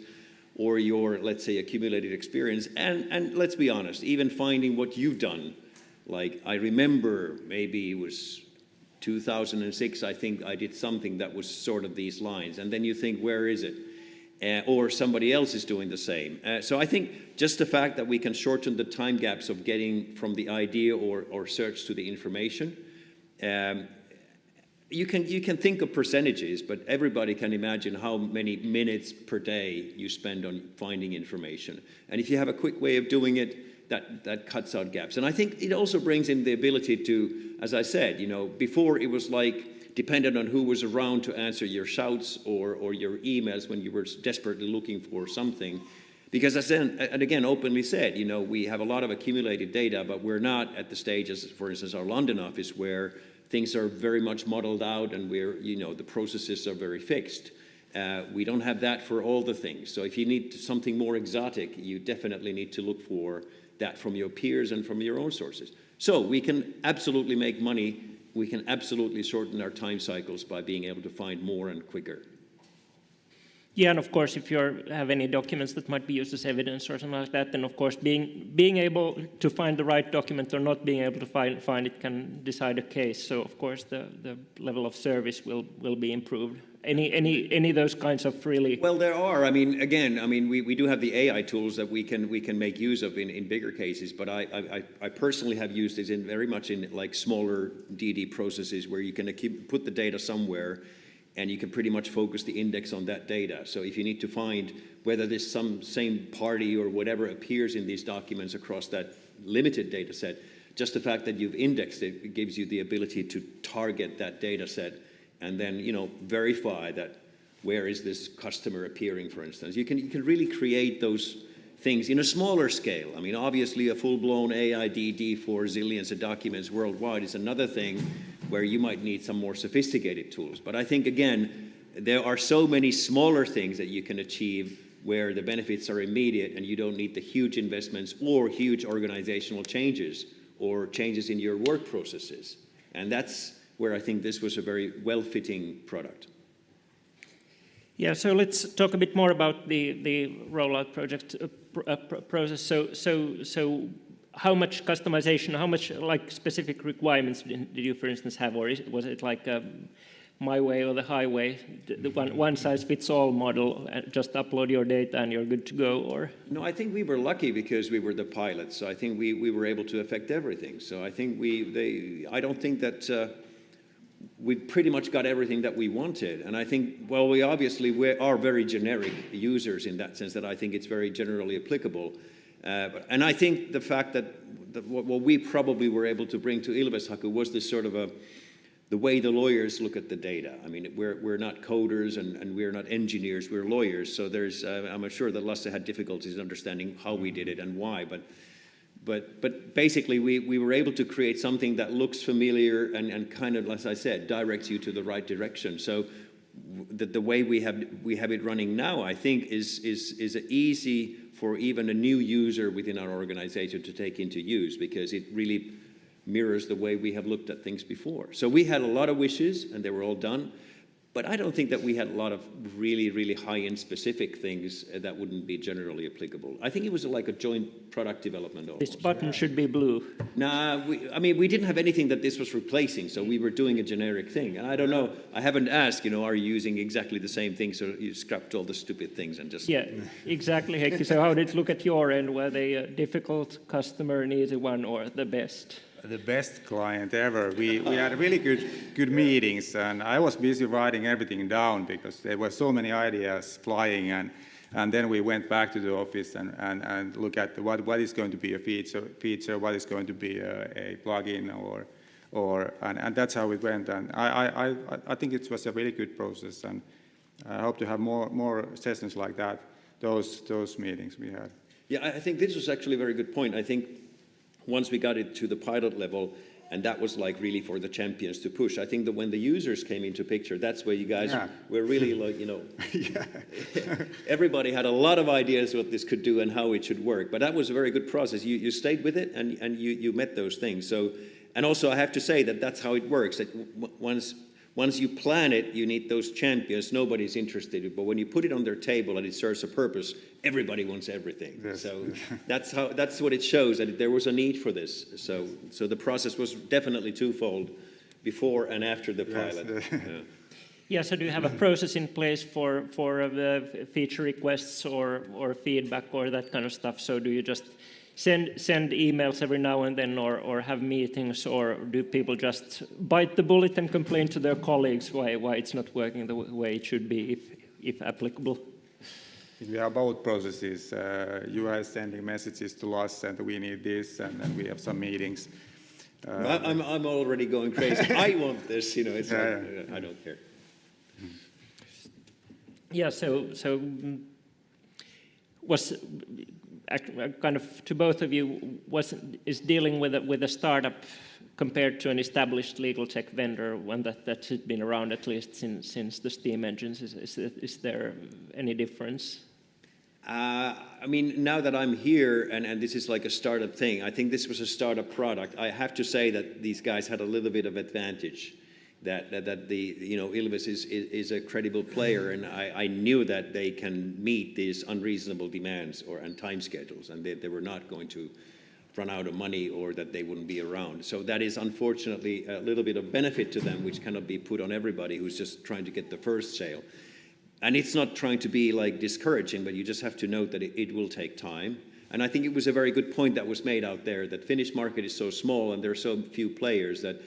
D: or your, let's say, accumulated experience, and let's be honest, even finding what you've done. Like, I remember maybe it was 2006, I think I did something that was sort of these lines, and then you think, where is it? Or somebody else is doing the same. So I think just the fact that we can shorten the time gaps of getting from the idea or search to the information, you can think of percentages, but everybody can imagine how many minutes per day you spend on finding information. And if you have a quick way of doing it, that cuts out gaps. And I think it also brings in the ability to, as I said, before it was like dependent on who was around to answer your shouts or your emails when you were desperately looking for something. Because as and again openly said, we have a lot of accumulated data, but we're not at the stage as, for instance, our London office where things are very much modeled out and where, the processes are very fixed. We don't have that for all the things. So if you need something more exotic, you definitely need to look for that from your peers and from your own sources. So we can absolutely make money. We can absolutely shorten our time cycles by being able to find more and quicker.
F: Yeah, and of course, if you have any documents that might be used as evidence or something like that, then of course, being able to find the right document or not being able to find it can decide a case. So of course, the level of service will be improved. Any of those kinds of really...
D: Well, there are. We do have the AI tools that we can make use of in bigger cases, but I personally have used it very much in like smaller DD processes where you can put the data somewhere and you can pretty much focus the index on that data. So if you need to find whether there's some same party or whatever appears in these documents across that limited data set, just the fact that you've indexed it gives you the ability to target that data set and then verify that where is this customer appearing, for instance. You can really create those things in a smaller scale. Obviously a full-blown AIDD for zillions of documents worldwide is another thing where you might need some more sophisticated tools. But I think, again, there are so many smaller things that you can achieve where the benefits are immediate and you don't need the huge investments or huge organizational changes or changes in your work processes. And that's where I think this was a very well-fitting product.
F: Yeah, so let's talk a bit more about the rollout project process. So how much customization, how much specific requirements did you, for instance, have, or was it like my way or the highway, the one size fits all model, just upload your data and you're good to go, or?
D: No, I think we were lucky because we were the pilots. So I think we were able to affect everything. So I think I don't think that we pretty much got everything that we wanted. And I think, well, we are very generic users in that sense that I think it's very generally applicable. And I think the fact that what we probably were able to bring to Ilveshaku was this sort of the way the lawyers look at the data. We're not coders and we're not engineers, we're lawyers. So I'm sure that Lasse had difficulties in understanding how we did it and why. But basically, we were able to create something that looks familiar and kind of, as I said, directs you to the right direction. So the way we have it running now, I think, is easy for even a new user within our organization to take into use because it really mirrors the way we have looked at things before. So we had a lot of wishes, and they were all done. But I don't think that we had a lot of really, really high-end specific things that wouldn't be generally applicable. I think it was like a joint product development almost.
F: This button should be blue.
D: Nah, we didn't have anything that this was replacing, so we were doing a generic thing. And I don't know, I haven't asked, are you using exactly the same thing, so you scrapped all the stupid things and just...
F: Yeah, exactly, Heikki. So how did it look at your end? Were they a difficult customer, an easy one, or the best?
G: The best client ever. We had really good meetings, and I was busy writing everything down because there were so many ideas flying, and then we went back to the office and look at what is going to be a feature, what is going to be a plugin, and that's how it went. And I think it was a really good process, and I hope to have more sessions like that. Those meetings we had.
D: Yeah, I think this was actually a very good point. I think once we got it to the pilot level, and that was like really for the champions to push. I think that when the users came into picture, that's where you guys were really like, everybody had a lot of ideas what this could do and how it should work. But that was a very good process. You stayed with it and you met those things. So, and also I have to say that that's how it works. That once you plan it, you need those champions. Nobody's interested. But when you put it on their table and it serves a purpose, everybody wants everything. Yes. So that's what it shows, that there was a need for this. So the process was definitely twofold, before and after the pilot.
G: Yes.
F: Yeah, so do you have a process in place for the feature requests or feedback or that kind of stuff? So do you just send emails every now and then or have meetings, or do people just bite the bullet and complain to their colleagues why it's not working the way it should be, if applicable?
G: We have both processes. You are sending messages to us, and we need this, and then we have some meetings.
D: I'm already going crazy. I want this, you know. It's I don't care.
F: Yeah. So was kind of to both of you, is dealing with a startup compared to an established legal tech vendor, one that has been around at least since the steam engines, is there any difference?
D: I mean, now that I'm here, and this is like a startup thing, I think this was a startup product. I have to say that these guys had a little bit of advantage. That the Ilves is a credible player, and I knew that they can meet these unreasonable demands and time schedules, and they were not going to run out of money or that they wouldn't be around. So that is unfortunately a little bit of benefit to them, which cannot be put on everybody who's just trying to get the first sale. And it's not trying to be like discouraging, but you just have to note that it will take time. And I think it was a very good point that was made out there, that Finnish market is so small and there are so few players that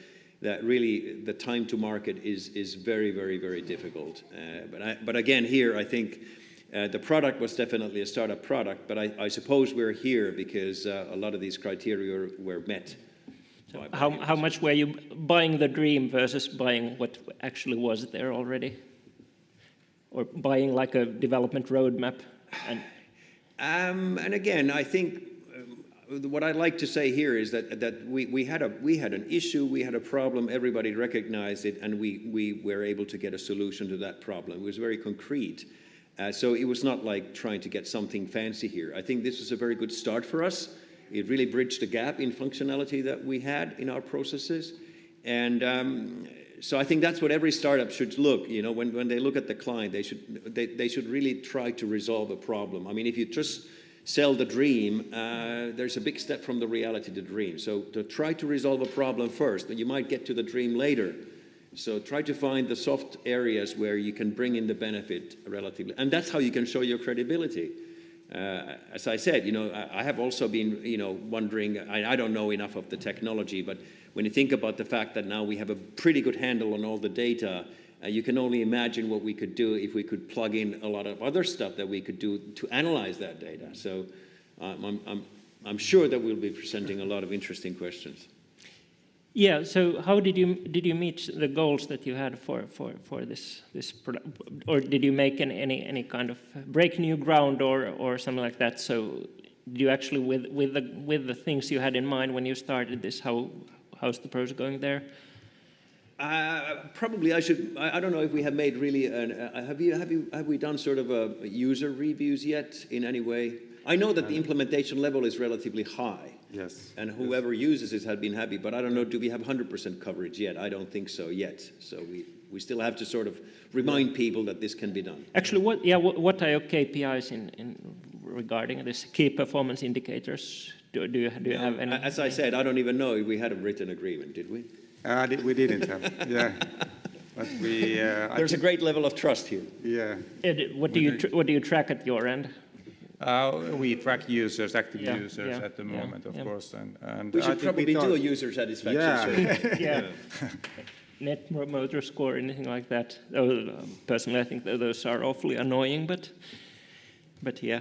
D: really the time to market is very, very, very difficult. But again, here I think the product was definitely a startup product, but I suppose we're here because a lot of these criteria were met.
F: So how much were you buying the dream versus buying what actually was there already? Or buying like a development roadmap?
D: And again, I think what I'd like to say here is that we had an issue, we had a problem, everybody recognized it, and we were able to get a solution to that problem. It was very concrete. So it was not like trying to get something fancy here. I think this was a very good start for us. It really bridged the gap in functionality that we had in our processes. And so I think that's what every startup should look, you know, when they look at the client, they should really try to resolve a problem. I mean, if you just sell the dream, there's a big step from the reality to the dream. So to try to resolve a problem first, then you might get to the dream later. So try to find the soft areas where you can bring in the benefit relatively, and that's how you can show your credibility. As I said, you know, I have also been, you know, wondering, I don't know enough of the technology, but when you think about the fact that now we have a pretty good handle on all the data, you can only imagine what we could do if we could plug in a lot of other stuff that we could do to analyze that data. So I'm sure that we'll be presenting a lot of interesting questions.
F: Yeah. So how did you meet the goals that you had for this product, or did you make any kind of break new ground or something like that? So did you actually with the things you had in mind when you started this, how's the process going there?
D: Probably I should. I don't know if we have made really. Have we done sort of a user reviews yet in any way? I know that the implementation level is relatively high.
G: Yes.
D: And whoever uses it has been happy, but I don't know, do we have 100% coverage yet? I don't think so yet. So we still have to sort of remind people that this can be done.
F: Actually, what are your KPIs in regarding this key performance indicators? Do you have any?
D: As I said, I don't even know if we had a written agreement, did we?
G: We didn't have, yeah. But we.
D: There's a great level of trust here.
G: Yeah.
F: What do you track at your end?
G: We track users, active users at the moment, of course, and
D: we should probably do a user satisfaction survey.
F: Yeah. Net Promoter Score, anything like that. Personally, I think that those are awfully annoying, but yeah.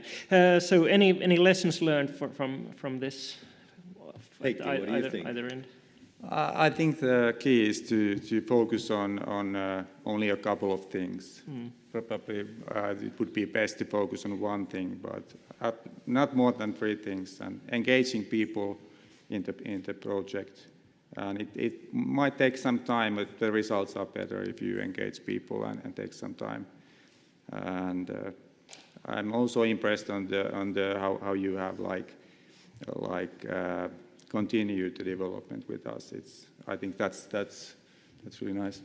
F: So any lessons learned from this?
D: Heikki, what do you think?
F: Either end?
G: I think the key is to focus on only a couple of things. Probably it would be best to focus on one thing, but not more than 3 things. And engaging people in the project. And it might take some time, but the results are better if you engage people and take some time. And I'm also impressed on how you have continued the development with us. I think that's really nice.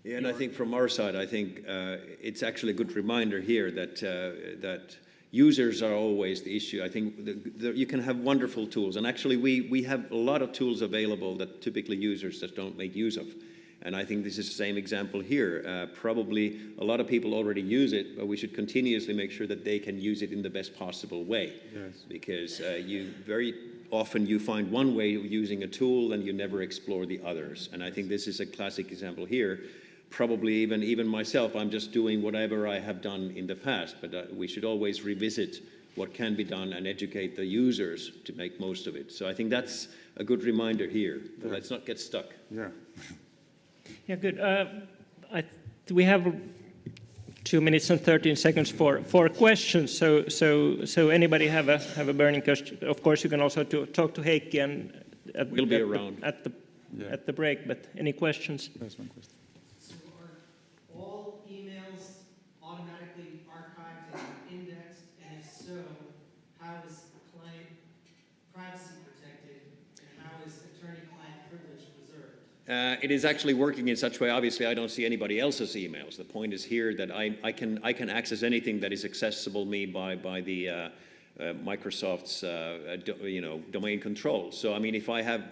D: Yeah, and I think from our side, I think it's actually a good reminder here that users are always the issue. I think you can have wonderful tools, and actually we have a lot of tools available that typically users just don't make use of. And I think this is the same example here. Probably a lot of people already use it, but we should continuously make sure that they can use it in the best possible way.
G: Yes.
D: Because very often you find one way of using a tool and you never explore the others. And I think this is a classic example here. probably even myself, I'm just doing whatever I have done in the past, but we should always revisit what can be done and educate the users to make most of it. So I think that's a good reminder here. Yeah. Let's not get stuck.
G: Yeah.
F: Yeah, good. We have 2 minutes and 13 seconds for questions. So anybody have a burning question? Of course, you can also talk to Heikki and
D: we'll be around
F: at the break. But any questions?
G: There's one question.
E: So are all emails automatically archived and indexed? And if so, how is client privacy protected? And how is attorney-client privilege preserved?
D: It is actually working in such a way. Obviously, I don't see anybody else's emails. The point is here that I can access anything that is accessible me by the Microsoft's domain control. So I mean, if I have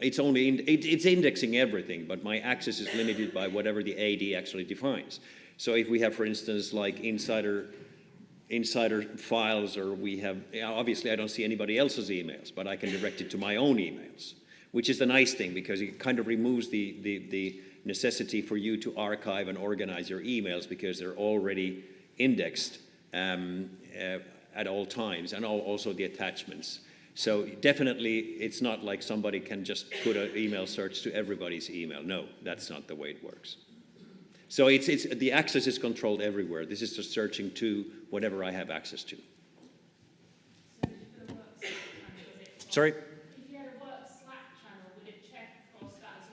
D: it's indexing everything, but my access is limited by whatever the AD actually defines. So if we have, for instance, like insider files, or we have, obviously I don't see anybody else's emails, but I can direct it to my own emails, which is the nice thing, because it kind of removes the necessity for you to archive and organize your emails, because they're already indexed at all times, and also the attachments. So definitely it's not like somebody can just put an email search to everybody's email. No, that's not the way it works. So the access is controlled everywhere. This is just searching to whatever I have access to. Sorry?
H: If you had a work Slack channel, would it check across that as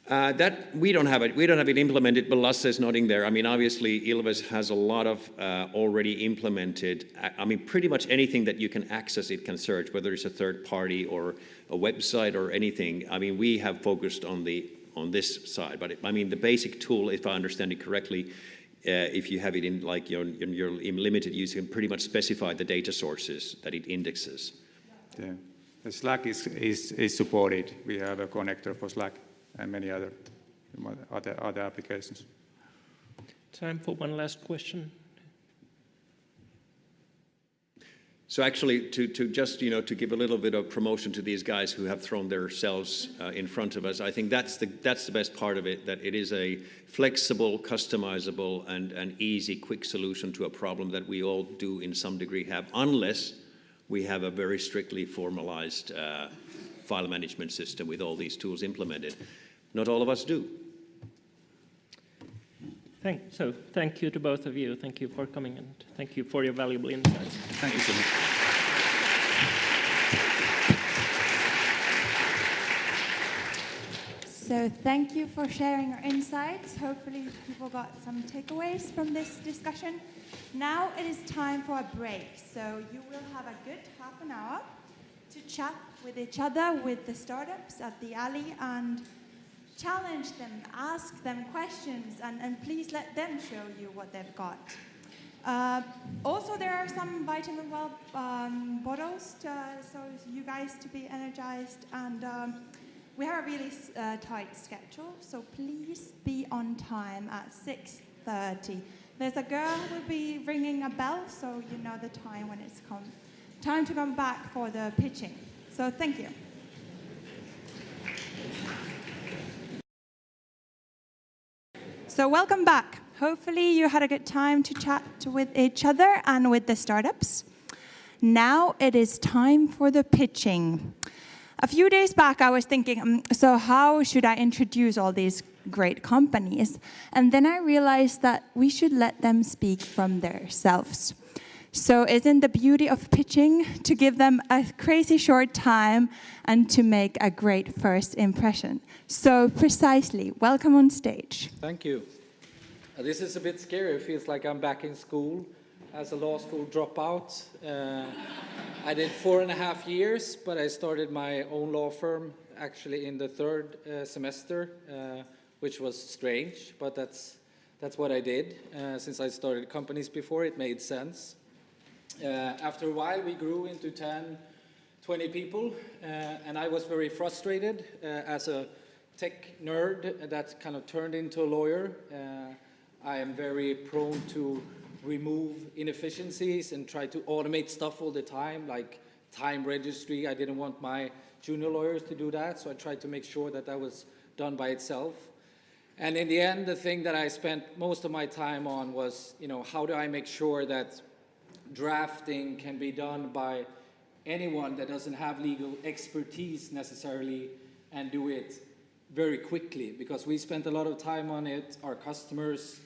H: well?
D: That we don't have it implemented, but Lasse is nodding there. I mean, obviously, Ilves has a lot of already implemented. I mean, pretty much anything that you can access, it can search, whether it's a third party or a website or anything. I mean, we have focused on this side, but I mean, the basic tool, if I understand it correctly, if you have it in like your limited use, you can pretty much specify the data sources that it indexes.
G: Yeah. The Slack is supported. We have a connector for Slack and many other applications.
F: Time for one last question.
D: So actually, to just to give a little bit of promotion to these guys who have thrown themselves in front of us, I think that's the best part of it. That it is a flexible, customizable, and easy, quick solution to a problem that we all do in some degree have, unless we have a very strictly formalized file management system with all these tools implemented. Not all of us do.
F: Thank you to both of you. Thank you for coming, and thank you for your valuable insights.
G: Thank you so much.
A: So thank you for sharing your insights. Hopefully people got some takeaways from this discussion. Now it is time for a break. So you will have a good half an hour to chat with each other, with the startups at the alley, and challenge them, ask them questions, and please let them show you what they've got. Also, there are some vitamin well bottles so you guys to be energized, and we have a really tight schedule, so please be on time at 6:30. There's a girl who will be ringing a bell, so you know the time when it's time to come back for the pitching. So thank you. So welcome back. Hopefully you had a good time to chat with each other and with the startups. Now it is time for the pitching. A few days back I was thinking, so how should I introduce all these great companies? And then I realized that we should let them speak from themselves. So isn't the beauty of pitching to give them a crazy short time and to make a great first impression? So precisely, welcome on stage.
I: Thank you. This is a bit scary. It feels like I'm back in school as a law school dropout. I did 4.5 years, but I started my own law firm actually in the third semester, which was strange, but that's what I did. Since I started companies before, it made sense. After a while, we grew into 10, 20 people, and I was very frustrated as a tech nerd that kind of turned into a lawyer. I am very prone to remove inefficiencies and try to automate stuff all the time, like time registry. I didn't want my junior lawyers to do that, so I tried to make sure that that was done by itself. And in the end, the thing that I spent most of my time on was, how do I make sure that drafting can be done by anyone that doesn't have legal expertise necessarily and do it very quickly, because we spent a lot of time on it. Our customers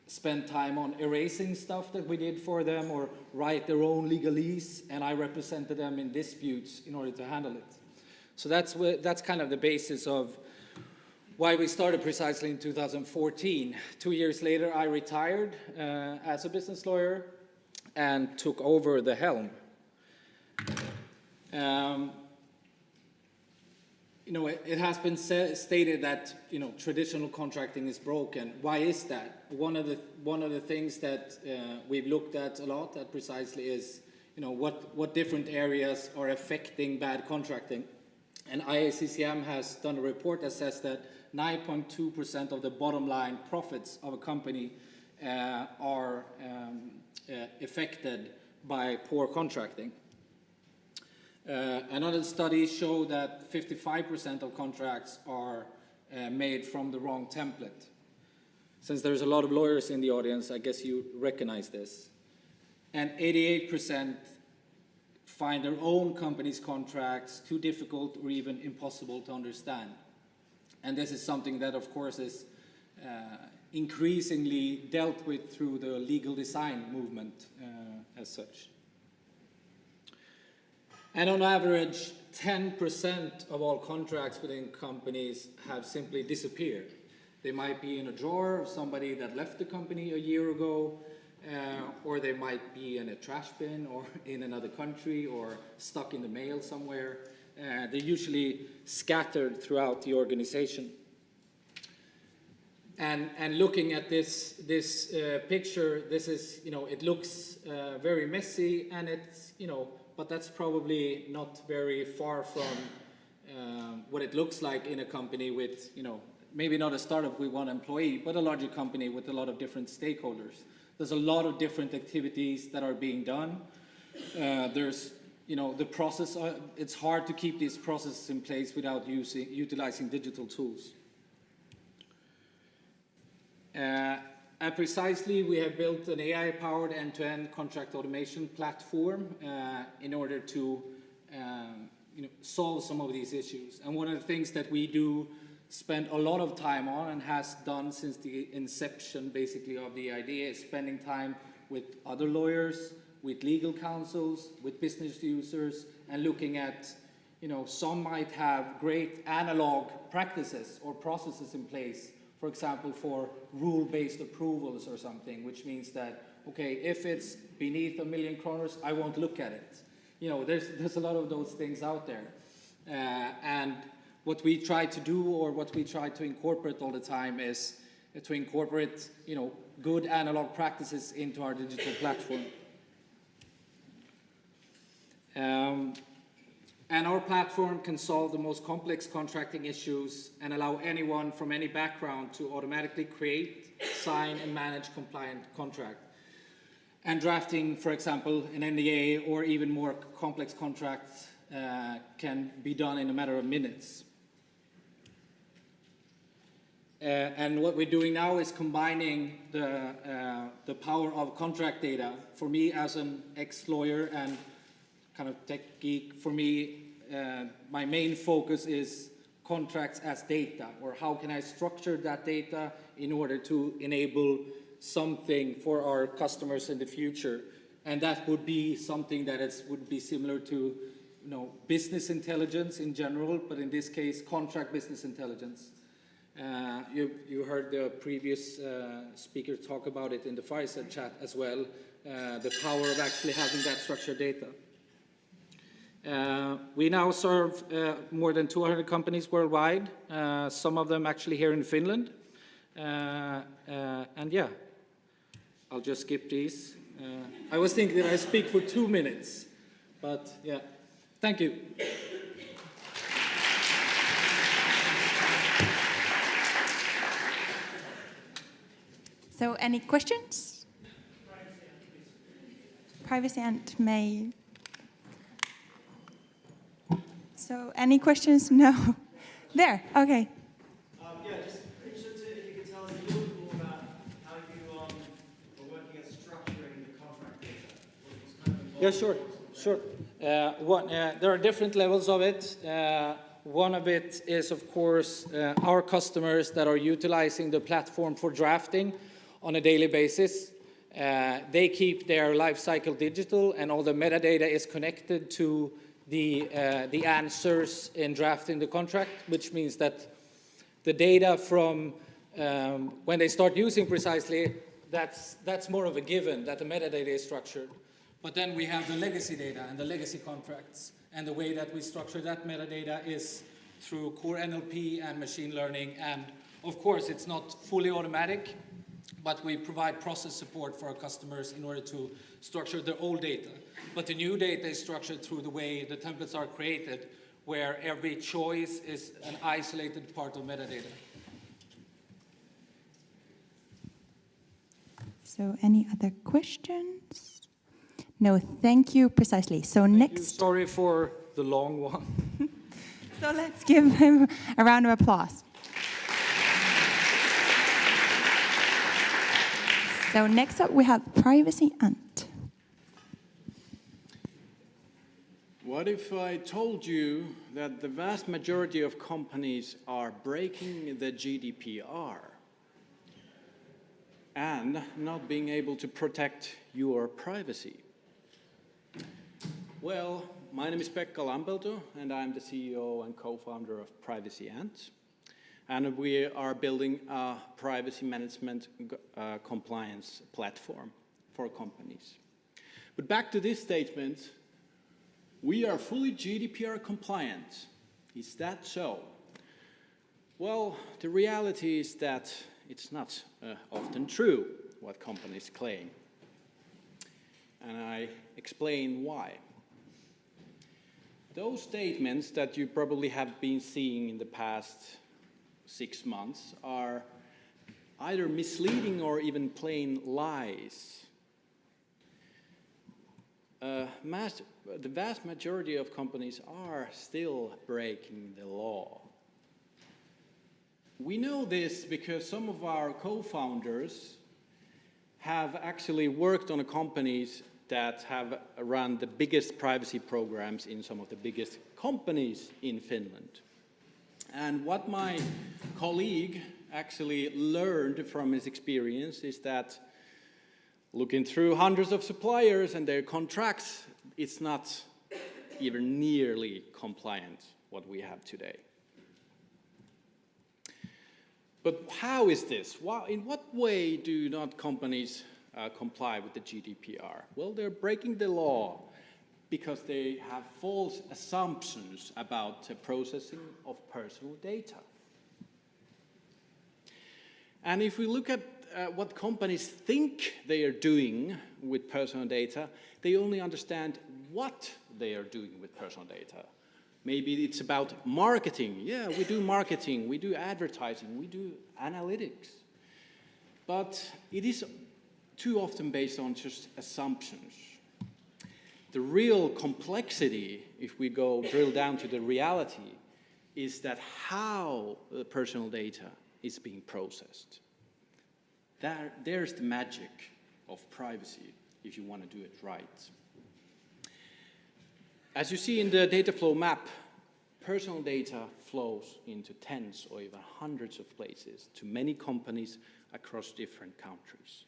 I: spent time on erasing stuff that we did for them or write their own legalese, and I represented them in disputes in order to handle it. So that's kind of the basis of why we started precisely in 2014. 2 years later, I retired as a business lawyer and took over the helm. It has been stated that traditional contracting is broken. Why is that? One of the things that we've looked at a lot at Precisely is what different areas are affecting bad contracting. And IACCM has done a report that says that 9.2% of the bottom line profits of a company are affected by poor contracting. Another study showed that 55% of contracts are made from the wrong template. Since there's a lot of lawyers in the audience, I guess you recognize this. And 88% find their own company's contracts too difficult or even impossible to understand. And this is something that, of course, is increasingly dealt with through the legal design movement as such. And on average, 10% of all contracts within companies have simply disappeared. They might be in a drawer of somebody that left the company a year ago, or they might be in a trash bin or in another country or stuck in the mail somewhere. They're usually scattered throughout the organization. And looking at this picture, this is, it looks very messy, and it's, but that's probably not very far from what it looks like in a company with, maybe not a startup with one employee, but a larger company with a lot of different stakeholders. There's a lot of different activities that are being done. There's, the process, it's hard to keep these processes in place without utilizing digital tools. At Precisely, we have built an AI-powered end-to-end contract automation platform in order to solve some of these issues. And one of the things that we do spend a lot of time on, and has done since the inception basically of the idea, is spending time with other lawyers, with legal counsels, with business users, and looking at, some might have great analog practices or processes in place, for example, for rule-based approvals or something, which means that, okay, if it's beneath $1 million, I won't look at it. There's a lot of those things out there. And what we try to do, or what we try to incorporate all the time, is to incorporate, good analog practices into our digital platform. And our platform can solve the most complex contracting issues and allow anyone from any background to automatically create, sign, and manage compliant contract. And drafting, for example, an NDA or even more complex contracts can be done in a matter of minutes. And what we're doing now is combining the power of contract data. For me, as an ex-lawyer and kind of tech geek, for me, my main focus is contracts as data, or how can I structure that data in order to enable something for our customers in the future. And that would be something that would be similar to business intelligence in general, but in this case, contract business intelligence. You heard the previous speaker talk about it in the fireside chat as well, the power of actually having that structured data. We now serve more than 200 companies worldwide, some of them actually here in Finland. And yeah, I'll just skip these. I was thinking that I speak for 2 minutes, but yeah, thank you.
A: So any questions? Privacy and May. So any questions? No. There, okay.
E: Yeah, just interested if you
I: Yeah, sure. There are different levels of it. One of it is, of course, our customers that are utilizing the platform for drafting on a daily basis. They keep their life cycle digital, and all the metadata is connected to the answers in drafting the contract, which means that the data from when they start using Precisely, that's more of a given, that the metadata is structured. But then we have the legacy data and the legacy contracts, and the way that we structure that metadata is through core NLP and machine learning. And of course, it's not fully automatic, but we provide process support for our customers in order to structure their old data. But the new data is structured through the way the templates are created, where every choice is an isolated part of metadata.
A: So any other questions? No, thank you, Precisely. So next.
I: Sorry for the long one.
A: So let's give him a round of applause. So next up we have Privacy Ant.
J: What if I told you that the vast majority of companies are breaking the GDPR and not being able to protect your privacy? Well, my name is Pekka Lampelto, and I'm the CEO and co-founder of Privacy Ant. And we are building a privacy management compliance platform for companies. But back to this statement, we are fully GDPR compliant. Is that so? Well, the reality is that it's not often true what companies claim. And I explain why. Those statements that you probably have been seeing in the past 6 months are either misleading or even plain lies. The vast majority of companies are still breaking the law. We know this because some of our co-founders have actually worked on companies that have run the biggest privacy programs in some of the biggest companies in Finland. And what my colleague actually learned from his experience is that looking through hundreds of suppliers and their contracts, it's not even nearly compliant what we have today. But how is this? In what way do not companies comply with the GDPR? Well, they're breaking the law because they have false assumptions about the processing of personal data. And if we look at what companies think they are doing with personal data, they only understand what they are doing with personal data. Maybe it's about marketing. Yeah, we do marketing, we do advertising, we do analytics. But it is too often based on just assumptions. The real complexity, if we go drill down to the reality, is that how the personal data is being processed. There's the magic of privacy, if you want to do it right. As you see in the data flow map, personal data flows into tens or even hundreds of places to many companies across different countries.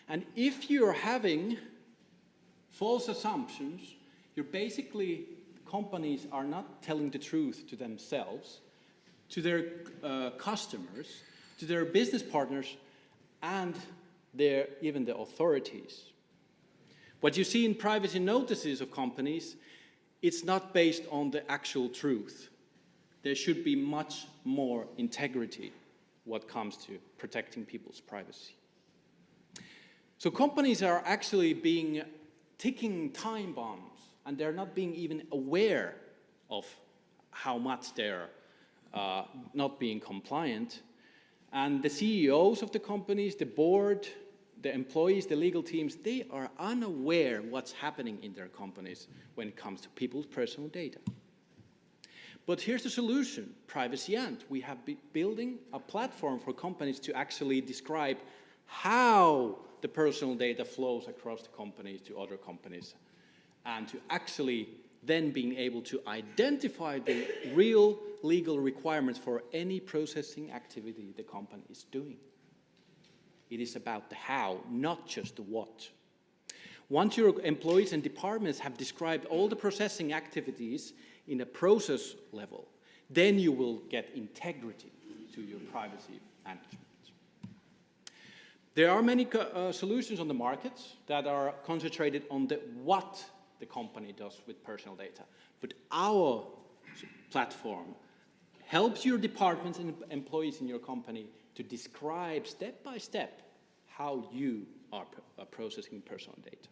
J: And if you're having false assumptions, you're basically, companies are not telling the truth to themselves, to their customers, to their business partners, and even the authorities. What you see in privacy notices of companies, it's not based on the actual truth. There should be much more integrity when it comes to protecting people's privacy. So companies are actually being ticking time bombs, and they're not being even aware of how much they're not being compliant. And the CEOs of the companies, the board, the employees, the legal teams, they are unaware what's happening in their companies when it comes to people's personal data. But here's the solution, Privacy Ant. We have been building a platform for companies to actually describe how the personal data flows across the companies to other companies, and to actually then being able to identify the real legal requirements for any processing activity the company is doing. It is about the how, not just the what. Once your employees and departments have described all the processing activities in a process level, then you will get integrity to your privacy management. There are many solutions on the market that are concentrated on the what the company does with personal data. But our platform helps your departments and employees in your company to describe step by step how you are processing personal data.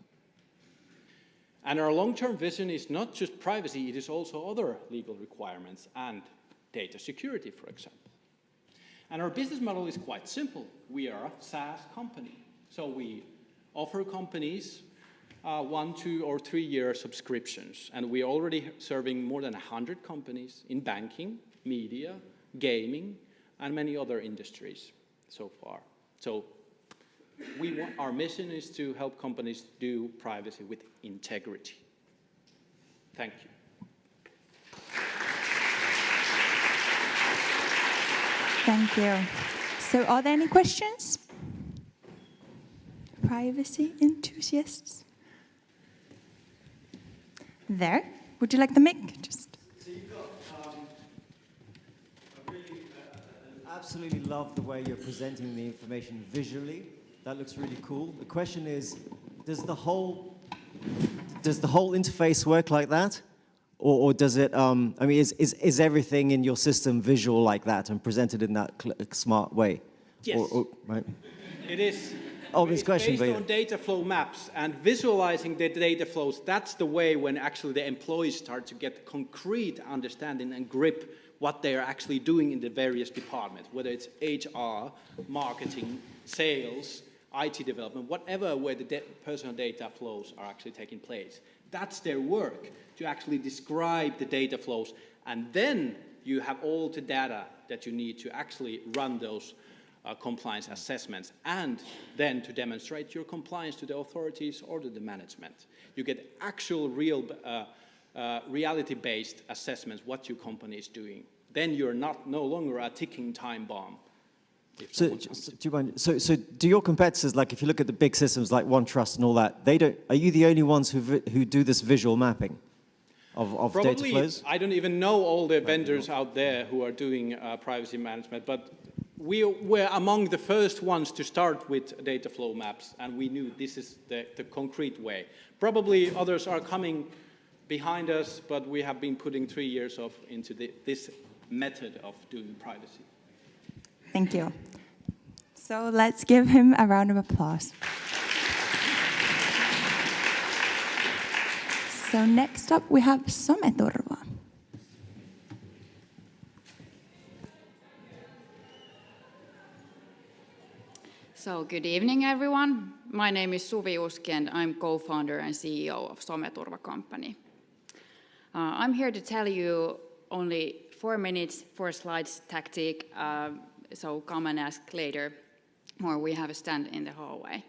J: And our long-term vision is not just privacy, it is also other legal requirements and data security, for example. And our business model is quite simple. We are a SaaS company. So we offer companies 1, 2, or 3 year subscriptions. And we're already serving more than 100 companies in banking, media, gaming, and many other industries so far. So our mission is to help companies do privacy with integrity. Thank you.
A: Thank you. So are there any questions? Privacy enthusiasts? There. Would you like the mic? Just.
K: So you've got, absolutely love the way you're presenting the information visually. That looks really cool. The question is, does the whole interface work like that? Or does it, I mean, is everything in your system visual like that and presented in that smart way?
J: Yes.
K: Right?
J: It is.
K: Oh, this question,
J: based on data flow maps and visualizing the data flows. That's the way when actually the employees start to get concrete understanding and grip what they are actually doing in the various departments, whether it's HR, marketing, sales, IT development, whatever where the personal data flows are actually taking place. That's their work, to actually describe the data flows, and then you have all the data that you need to actually run those compliance assessments, and then to demonstrate your compliance to the authorities or to the management. You get actual real reality-based assessments what your company is doing. Then you're no longer a ticking time bomb.
K: So do your competitors, like if you look at the big systems like OneTrust and all that, they don't, are you the only ones who do this visual mapping of data flows?
J: I don't even know all the vendors out there who are doing privacy management, but we were among the first ones to start with data flow maps, and we knew this is the concrete way. Probably others are coming behind us, but we have been putting 3 years into this method of doing privacy.
A: Thank you. So let's give him a round of applause. So next up we have Someturva.
L: So good evening, everyone. My name is Suvi Uski, and I'm co-founder and CEO of Someturva company. I'm here to tell you only 4 minutes, 4 slides tactic, so come and ask later, or we have a stand in the hallway.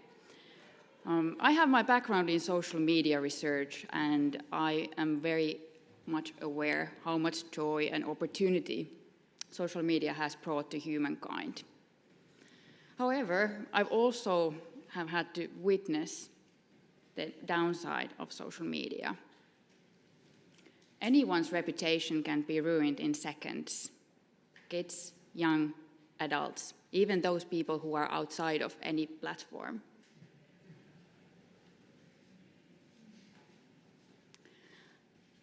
L: I have my background in social media research, and I am very much aware how much joy and opportunity social media has brought to humankind. However, I've also had to witness the downside of social media. Anyone's reputation can be ruined in seconds. Kids, young, adults, even those people who are outside of any platform.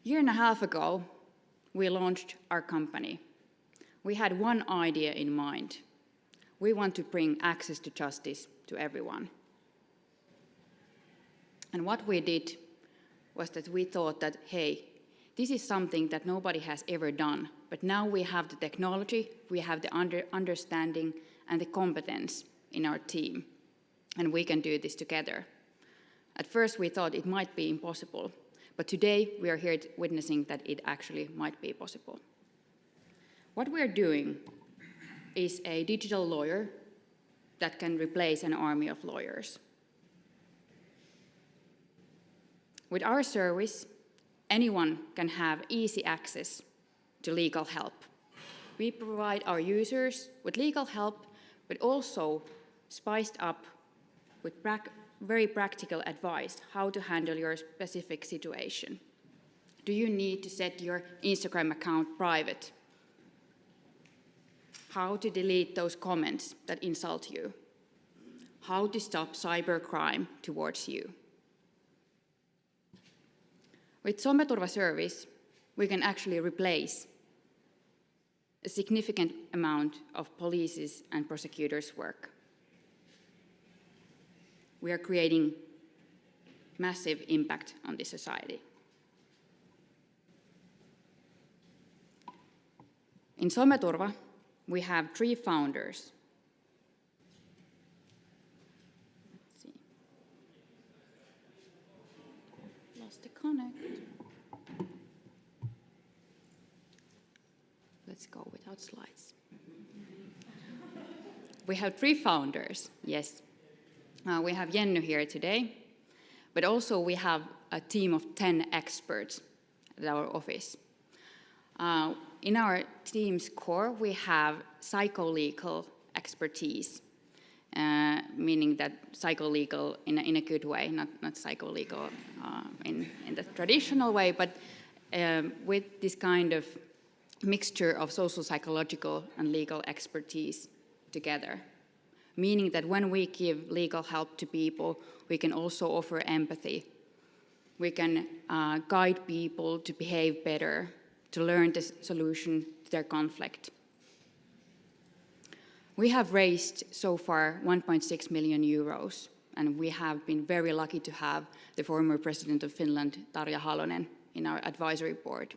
L: A year and a half ago, we launched our company. We had one idea in mind. We want to bring access to justice to everyone. And what we did was that we thought that, hey, this is something that nobody has ever done, but now we have the technology, we have the understanding and the competence in our team, and we can do this together. At first we thought it might be impossible, but today we are here witnessing that it actually might be possible. What we are doing is a digital lawyer that can replace an army of lawyers. With our service, anyone can have easy access to legal help. We provide our users with legal help, but also spiced up with very practical advice how to handle your specific situation. Do you need to set your Instagram account private? How to delete those comments that insult you? How to stop cybercrime towards you? With Someturva service, we can actually replace a significant amount of police's and prosecutors' work. We are creating massive impact on the society. In Someturva, we have 3 founders. Let's see. Lost the connect. Let's go without slides. We have 3 founders, yes. We have Jenny here today, but also we have a team of 10 experts at our office. In our team's core, we have psycholegal expertise, meaning that psycholegal in a good way, not psycholegal in the traditional way, but with this kind of mixture of social, psychological, and legal expertise together. Meaning that when we give legal help to people, we can also offer empathy. We can guide people to behave better, to learn the solution to their conflict. We have raised so far 1.6 million euros, and we have been very lucky to have the former president of Finland, Tarja Halonen, in our advisory board.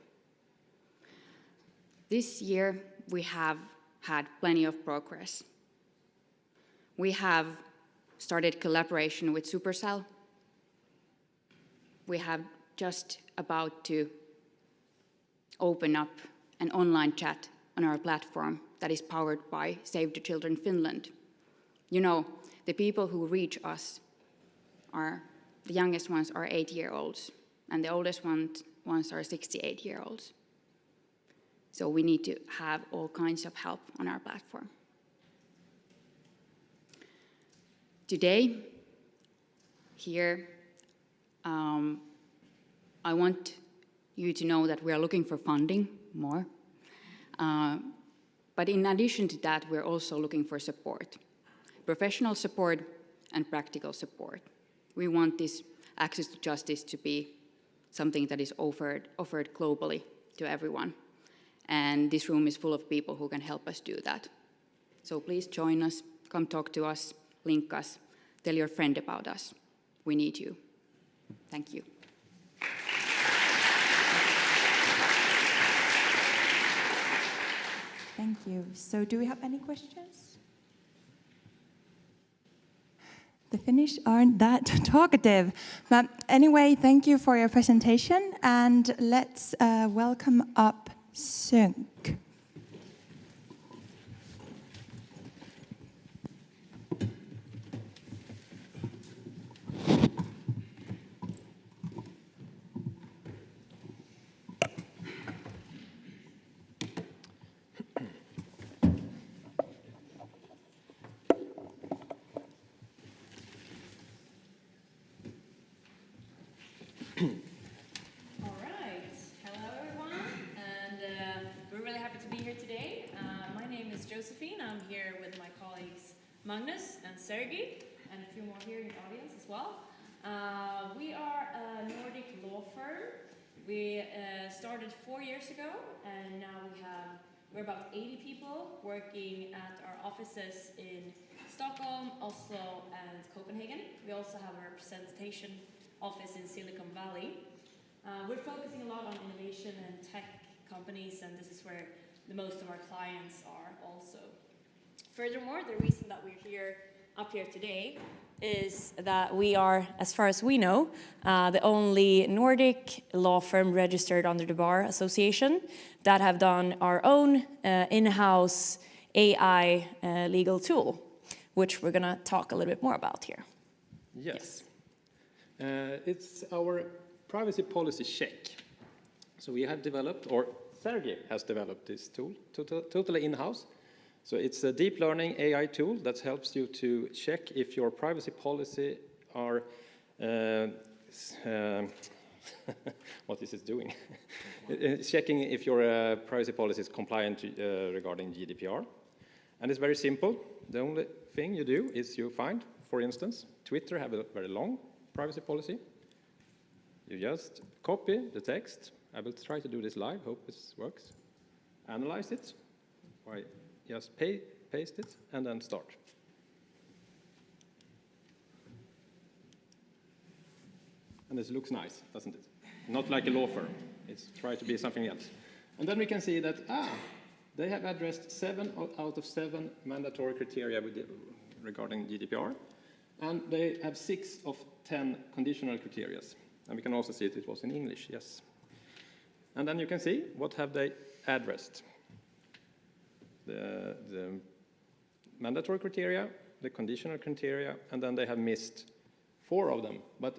L: This year, we have had plenty of progress. We have started collaboration with Supercell. We have just about to open up an online chat on our platform that is powered by Save the Children Finland. You know, the people who reach us the youngest ones are 8-year-olds, and the oldest ones are 68-year-olds. So we need to have all kinds of help on our platform. Today, here, I want you to know that we are looking for funding more. But in addition to that, we're also looking for support, professional support and practical support. We want this access to justice to be something that is offered globally to everyone. And this room is full of people who can help us do that. So please join us, come talk to us, link us, tell your friend about us. We need you. Thank you.
A: Thank you. So do we have any questions? The Finnish aren't that talkative. But anyway, thank you for your presentation, and let's welcome up Sönk.
M: All right. Hello, everyone. And we're really happy to be here today. My name is Josephine. I'm here with my colleagues Magnus and Sergey, and a few more here in the audience as well. We are a Nordic law firm. We started 4 years ago, and now we're about 80 people working at our offices in Stockholm, Oslo, and Copenhagen. We also have a representation office in Silicon Valley. We're focusing a lot on innovation and tech companies, and this is where the most of our clients are also. Furthermore, the reason that we're up here today is that we are, as far as we know, the only Nordic law firm registered under the Bar Association that have done our own in-house AI legal tool, which we're going to talk a little bit more about here.
N: Yes. It's our privacy policy check. So we have developed, or Sergey has developed this tool, totally in-house. So it's a deep learning AI tool that helps you to check if your privacy policy are, what is it doing? Checking if your privacy policy is compliant regarding GDPR. And it's very simple. The only thing you do is you find, for instance, Twitter have a very long privacy policy. You just copy the text. I will try to do this live, hope this works. Analyze it. By just paste it and then start. And this looks nice, doesn't it? Not like a law firm. It's try to be something else. And then we can see that, they have addressed 7 out of 7 mandatory criteria regarding GDPR. And they have 6 of 10 conditional criteria. And we can also see it was in English, yes. And then you can see what have they addressed. The mandatory criteria, the conditional criteria, and then they have missed 4 of them. But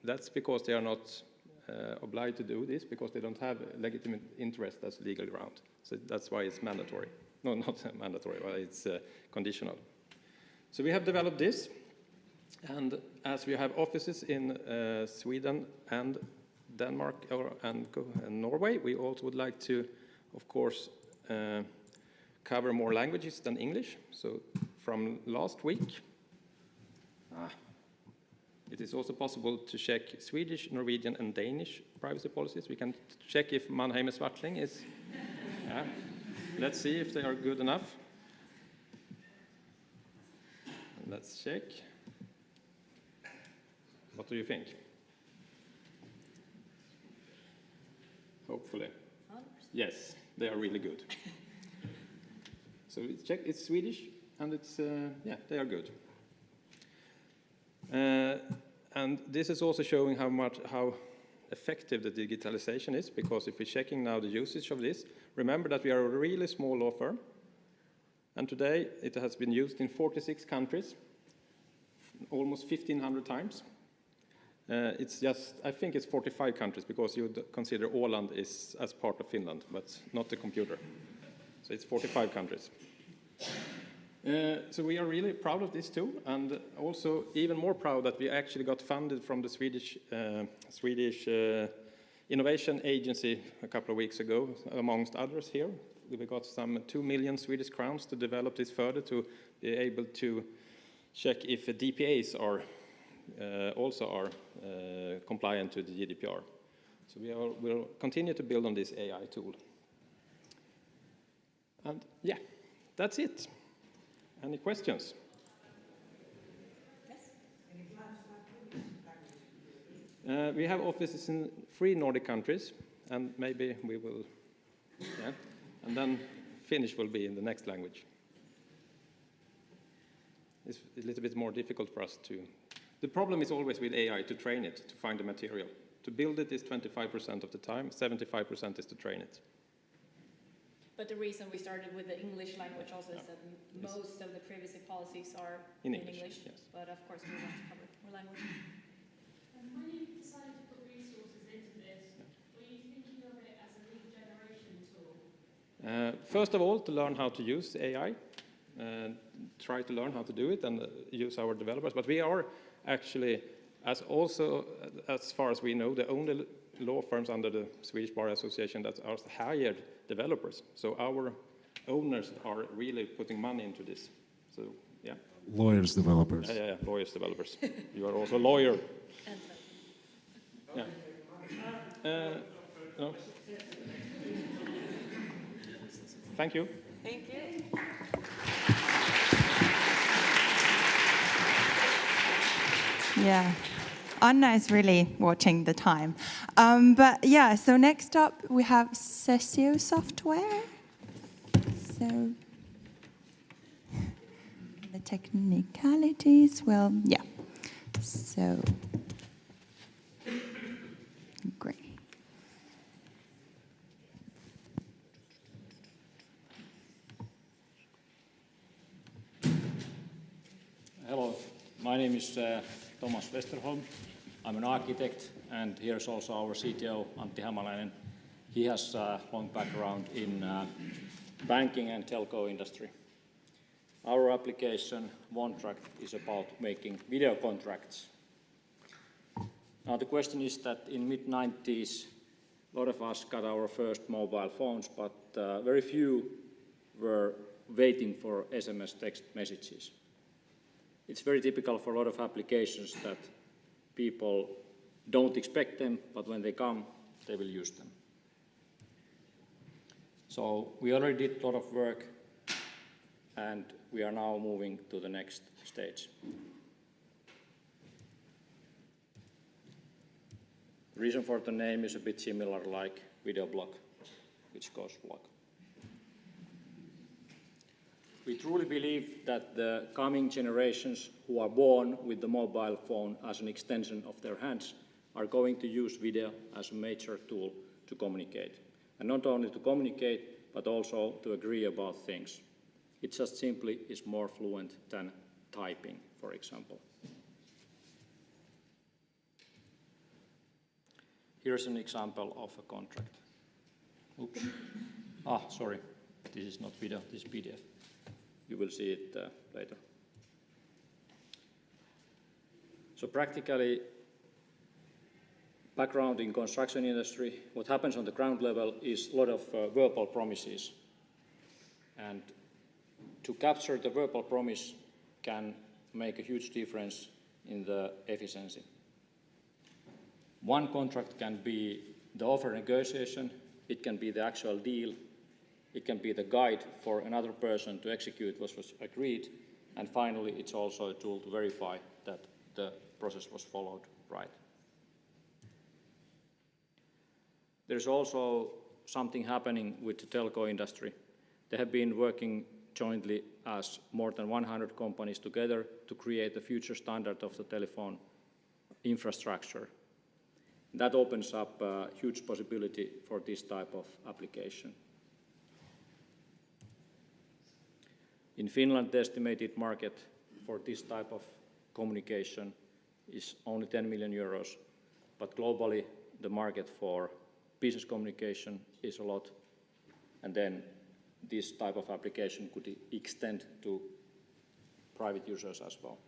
N: that's because they are not obliged to do this, because they don't have legitimate interest as legal ground. So that's why it's mandatory. No, not mandatory, but it's conditional. So we have developed this, and as we have offices in Sweden and Denmark and Norway, we also would like to, of course, cover more languages than English. So from last week, it is also possible to check Swedish, Norwegian, and Danish privacy policies. We can check if Mannheimer Swartling is. Let's see if they are good enough. Let's check. What do you think? Hopefully. 100%. Yes, they are really good. So let's check. It's Swedish, and it's they are good. And this is also showing how effective the digitalization is, because if we're checking now the usage of this, remember that we are a really small law firm, and today it has been used in 46 countries, almost 1,500 times. It's just, I think it's 45 countries, because you consider Åland is as part of Finland, but not the computer. So it's 45 countries. So we are really proud of this too, and also even more proud that we actually got funded from the Swedish Innovation Agency a couple of weeks ago, amongst others here. We got some 2 million Swedish crowns to develop this further, to be able to check if the DPAs are also compliant to the GDPR. So we'll continue to build on this AI tool. And yeah, that's it. Any questions?
M: Yes.
N: We have offices in 3 Nordic countries, and maybe we will, and then Finnish will be in the next language. It's a little bit more difficult for us to. The problem is always with AI to train it, to find the material. To build it is 25% of the time, 75% is to train it.
M: But the reason we started with the English language also is that most of the privacy policies are in English. Yes. But of course we want to cover more languages.
H: And when you decided to put resources into this, were you thinking of it as a lead generation tool?
N: First of all, to learn how to use AI, try to learn how to do it and use our developers. But we are actually, as far as we know, the only law firms under the Swedish Bar Association that are hired developers. So our owners are really putting money into this. So, yeah.
O: Lawyers, developers.
N: Yeah, lawyers, developers. You are also a lawyer. Yeah. No. Thank you.
B: Thank you.
A: Yeah. Anna is really watching the time. But yeah, so next up we have Sesio Software. So the technicalities, well, yeah. So, great.
P: Hello, my name is Thomas Westerholm.
O: I'm an architect, and here's also our CTO, Antti Hämäläinen. He has a long background in banking and telco industry. Our application, OneTract, is about making video contracts. Now the question is that in mid-90s, a lot of us got our first mobile phones, but very few were waiting for SMS text messages. It's very typical for a lot of applications that people don't expect them, but when they come, they will use them. So we already did a lot of work, and we are now moving to the next stage. The reason for the name is a bit similar like video blog, which goes blog. We truly believe that the coming generations who are born with the mobile phone as an extension of their hands are going to use video as a major tool to communicate. And not only to communicate, but also to agree about things. It just simply is more fluent than typing, for example. Here's an example of a contract. Oops. Sorry, this is not video, this is PDF. You will see it later. So practically, background in construction industry, what happens on the ground level is a lot of verbal promises. And to capture the verbal promise can make a huge difference in the efficiency. One contract can be the offer negotiation, it can be the actual deal, it can be the guide for another person to execute what was agreed, and finally it's also a tool to verify that the process was followed right. There's also something happening with the telco industry. They have been working jointly as more than 100 companies together to create the future standard of the telephone infrastructure. That opens up a huge possibility for this type of application. In Finland, the estimated market for this type of communication is only 10 million euros, but globally, the market for business communication is a lot, and then this type of application could extend to private users as well.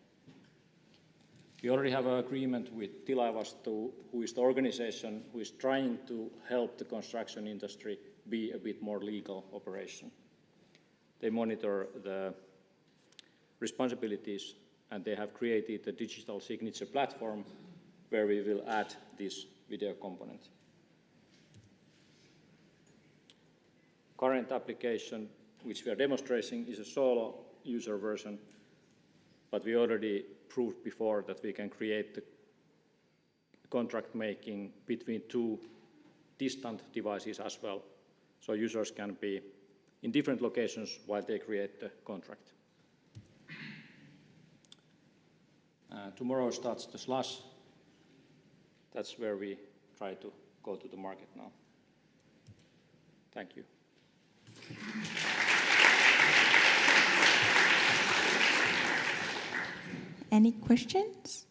O: We already have an agreement with Tilavastu, who is the organization who is trying to help the construction industry be a bit more legal operation. They monitor the responsibilities, and they have created a digital signature platform where we will add this video component. Current application, which we are demonstrating, is a solo user version, but we already proved before that we can create the contract making between two distant devices as well. So users can be in different locations while they create the contract. Tomorrow starts the Slush. That's where we try to go to the market now. Thank you.
A: Any questions?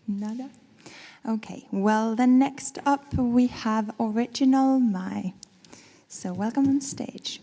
A: Nada? Okay, well then next up we have Original Mai. So welcome on stage.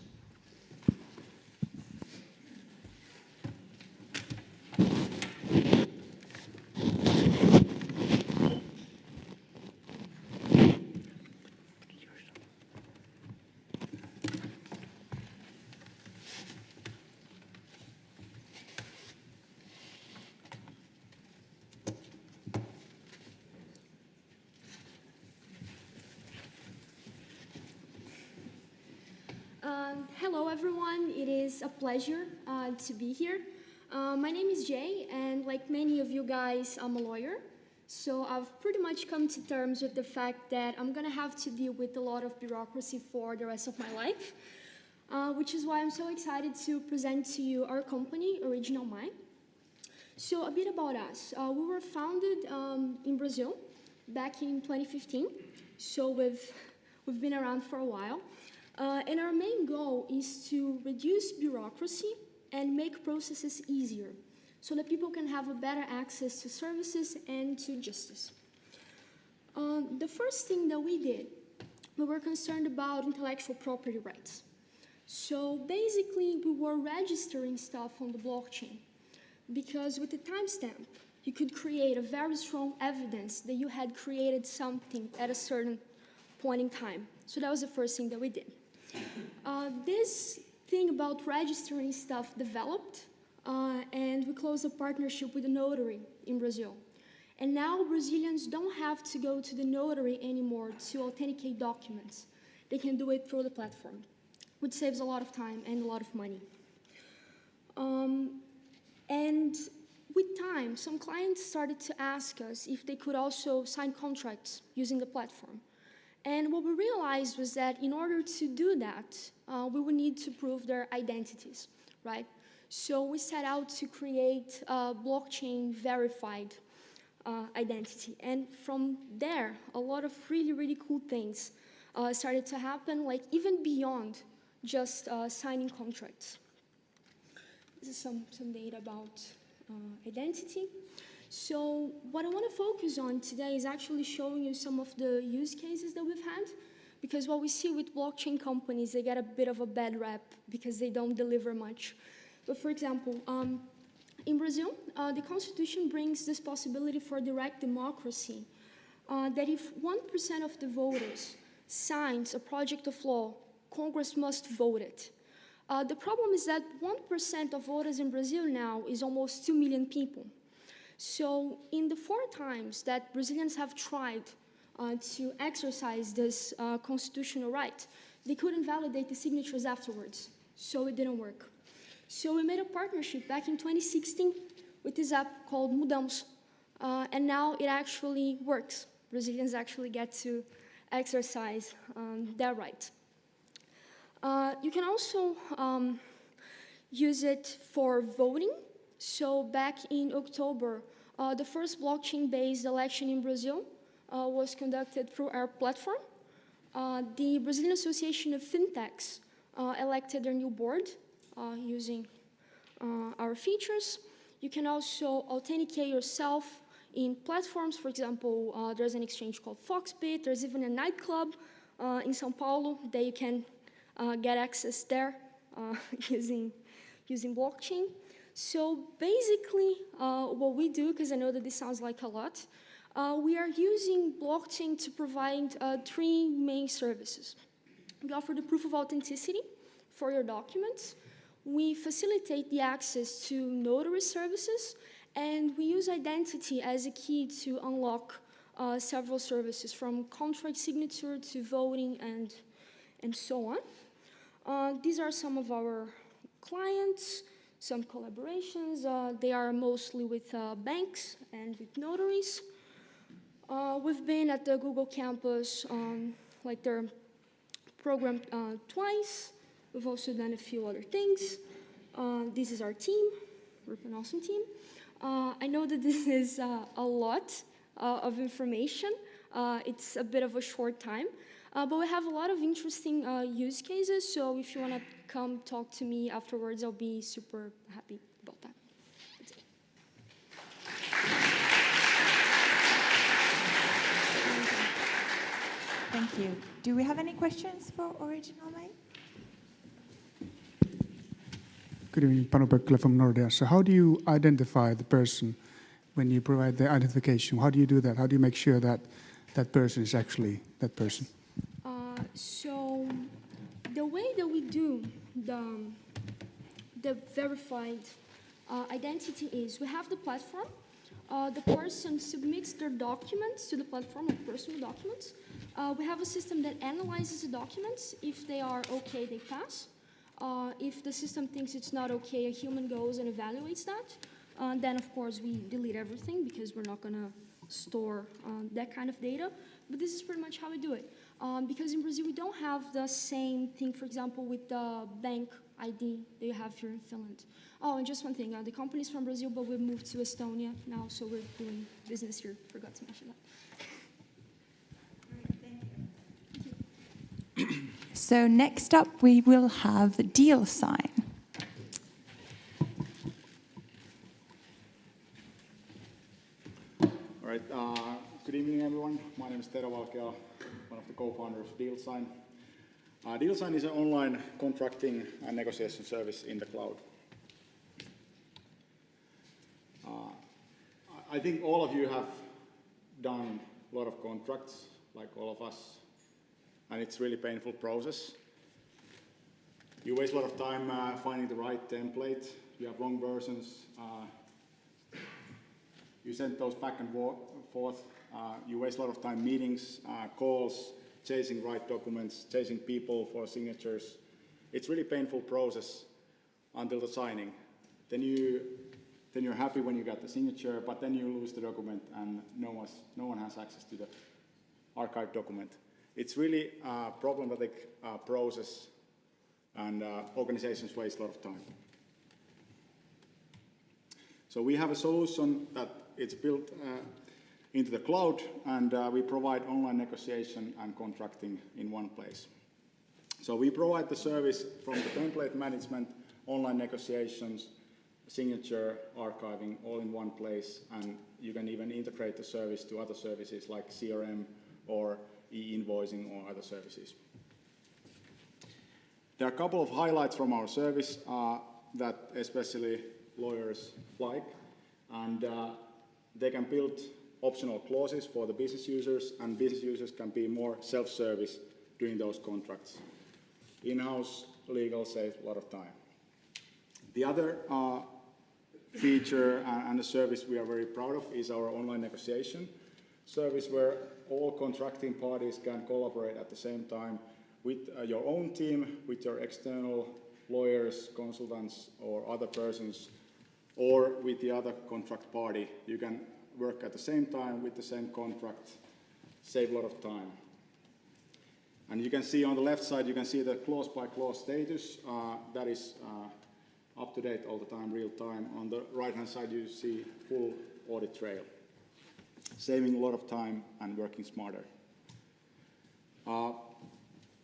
P: Hello everyone, it is a pleasure to be here. My name is Jay, and like many of you guys, I'm a lawyer. So I've pretty much come to terms with the fact that I'm gonna have to deal with a lot of bureaucracy for the rest of my life, which is why I'm so excited to present to you our company, Original Mai. So a bit about us. We were founded in Brazil back in 2015, so we've been around for a while. And our main goal is to reduce bureaucracy and make processes easier. so that people can have a better access to services and to justice. The first thing that we did, we were concerned about intellectual property rights. So basically, we were registering stuff on the blockchain because with the timestamp, you could create a very strong evidence that you had created something at a certain point in time. So that was the first thing that we did. This thing about registering stuff developed, and we closed a partnership with a notary in Brazil. And now Brazilians don't have to go to the notary anymore to authenticate documents. They can do it through the platform, which saves a lot of time and a lot of money. And with time, some clients started to ask us if they could also sign contracts using the platform. And what we realized was that in order to do that, we would need to prove their identities, right? So we set out to create a blockchain verified identity. And from there, a lot of really, really cool things started to happen, like even beyond just signing contracts. This is some data about identity. So what I want to focus on today is actually showing you some of the use cases that we've had, because what we see with blockchain companies, they get a bit of a bad rep because they don't deliver much. But for example, in Brazil, the constitution brings this possibility for direct democracy, that if 1% of the voters signs a project of law, Congress must vote it. The problem is that 1% of voters in Brazil now is almost 2 million people. So in the 4 times that Brazilians have tried to exercise this constitutional right, they couldn't validate the signatures afterwards, so it didn't work. So we made a partnership back in 2016 with this app called Mudamos, and now it actually works. Brazilians actually get to exercise their right. You can also use it for voting. So back in October, the first blockchain-based election in Brazil was conducted through our platform. The Brazilian Association of Fintechs elected their new board using our features. You can also authenticate yourself in platforms. For example, there's an exchange called Foxbit. There's even a nightclub in São Paulo that you can get access there using blockchain. So basically, what we do, because I know that this sounds like a lot, we are using blockchain to provide 3 main services. We offer the proof of authenticity for your documents. We facilitate the access to notary services, and we use identity as a key to unlock several services, from contract signature to voting and so on. These are some of our clients, some collaborations. They are mostly with banks and with notaries. We've been at the Google campus, like their program twice. We've also done a few other things. This is our team. We're an awesome team. I know that this is a lot of information. It's a bit of a short time. But we have a lot of interesting use cases, so if you want to come talk to me afterwards, I'll be super happy about that. That's it.
A: Thank you. Do we have any questions for Original Mail?
Q: Good evening, Panu Pökkilä from Nordea. So how do you identify the person when you provide the identification? How do you do that? How do you make sure that that person is actually that person?
P: So the way that we do the verified identity is we have the platform. The person submits their documents to the platform, like personal documents. We have a system that analyzes the documents. If they are okay, they pass. If the system thinks it's not okay, a human goes and evaluates that. Then, of course, we delete everything because we're not going to store that kind of data. But this is pretty much how we do it. Because in Brazil, we don't have the same thing, for example, with the bank ID that you have here in Finland. Oh, and just one thing. The company is from Brazil, but we've moved to Estonia now, so we're doing business here. Forgot to mention that.
A: So next up, we will have Deal Sign.
R: All right. Good evening, everyone. My name is Tero Valkea, one of the co-founders of DealSign. DealSign is an online contracting and negotiation service in the cloud. I think all of you have done a lot of contracts, like all of us, and it's a really painful process. You waste a lot of time finding the right template. You have wrong versions. You send those back and forth. You waste a lot of time meetings, calls, chasing right documents, chasing people for signatures. It's a really painful process until the signing. Then you're happy when you got the signature, but then you lose the document and no one has access to the archived document. It's really a problematic process, and organizations waste a lot of time. So we have a solution that it's built into the cloud, and we provide online negotiation and contracting in one place. So we provide the service from the template management, online negotiations, signature, archiving, all in one place, and you can even integrate the service to other services like CRM or e-invoicing or other services. There are a couple of highlights from our service that especially lawyers like, and they can build optional clauses for the business users, and business users can be more self-service during those contracts. In-house legal saves a lot of time. The other feature and a service we are very proud of is our online negotiation service, where all contracting parties can collaborate at the same time with your own team, with your external lawyers, consultants, or other persons, or with the other contract party. You can work at the same time with the same contract, save a lot of time. And you can see on the left side, you can see the clause-by-clause status. That is up to date all the time, real time. On the right-hand side, you see full audit trail, saving a lot of time and working smarter.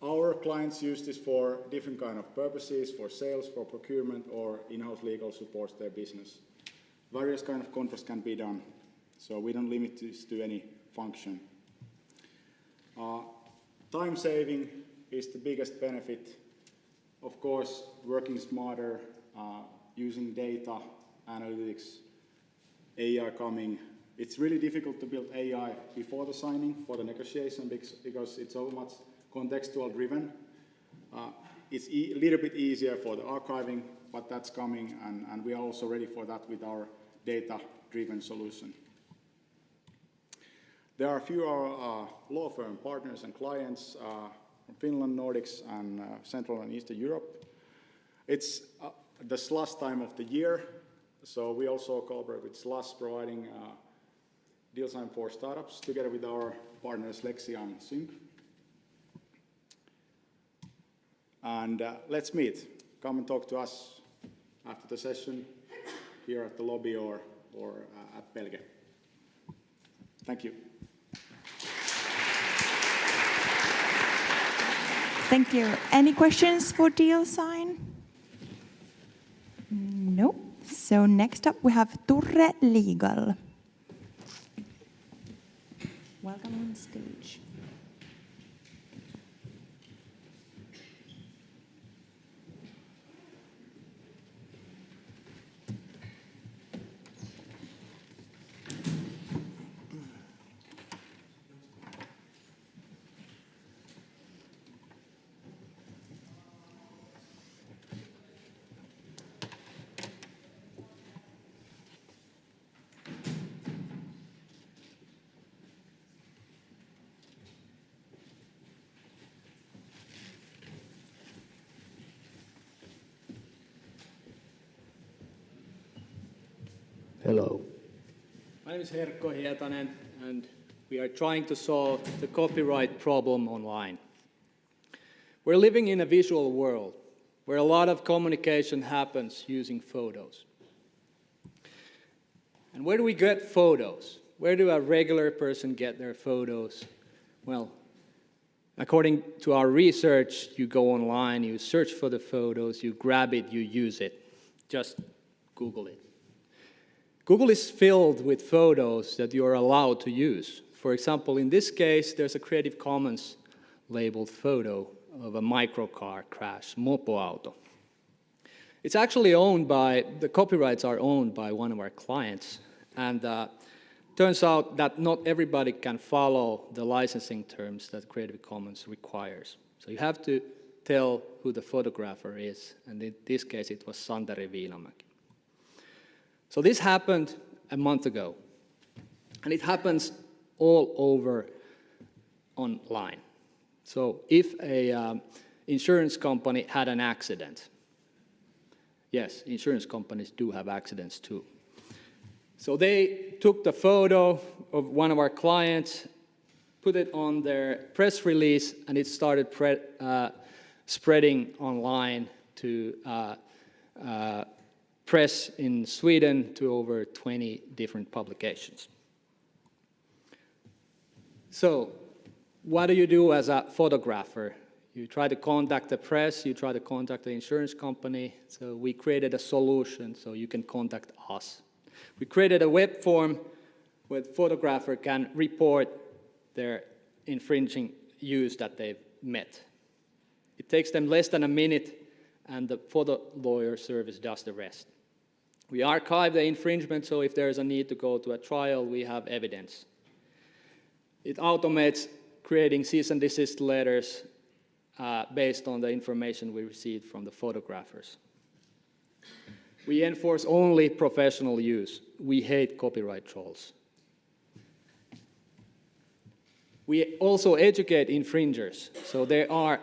R: Our clients use this for different kind of purposes, for sales, for procurement, or in-house legal supports their business. Various kind of contracts can be done, so we don't limit this to any function. Time saving is the biggest benefit. Of course, working smarter, using data, analytics, AI coming. It's really difficult to build AI before the signing for the negotiation because it's so much contextual driven. It's a little bit easier for the archiving, but that's coming, and we are also ready for that with our data-driven solution. There are a few law firm partners and clients from Finland, Nordics, and Central and Eastern Europe. It's the Slush time of the year, so we also collaborate with Slush, providing DealSign for startups together with our partners Lexia and Sync. And let's meet. Come and talk to us after the session here at the lobby or at Belge. Thank you.
A: Thank you. Any questions for DealSign? No. So next up we have Turre Legal. Welcome on stage.
S: Hello. My name is Herkko Hietanen, and we are trying to solve the copyright problem online. We're living in a visual world where a lot of communication happens using photos. And where do we get photos? Where do a regular person get their photos? Well, according to our research, you go online, you search for the photos, you grab it, you use it. Just Google it. Google is filled with photos that you are allowed to use. For example, in this case, there's a Creative Commons labeled photo of a microcar crash, mopoauto. It's actually owned by, the copyrights are owned by one of our clients, and turns out that not everybody can follow the licensing terms that Creative Commons requires. So you have to tell who the photographer is, and in this case it was Santeri Viinamäki. So this happened a month ago, and it happens all over online. So if a insurance company had an accident, yes, insurance companies do have accidents too. So they took the photo of one of our clients, put it on their press release, and it started spreading online to press in Sweden to over 20 different publications. So what do you do as a photographer? You try to contact the press, you try to contact the insurance company. So we created a solution so you can contact us. We created a web form where the photographer can report their infringing use that they've met. It takes them less than a minute, and the photo lawyer service does the rest. We archive the infringement, so if there's a need to go to a trial, we have evidence. It automates creating cease and desist letters based on the information we received from the photographers. We enforce only professional use. We hate copyright trolls. We also educate infringers, so there are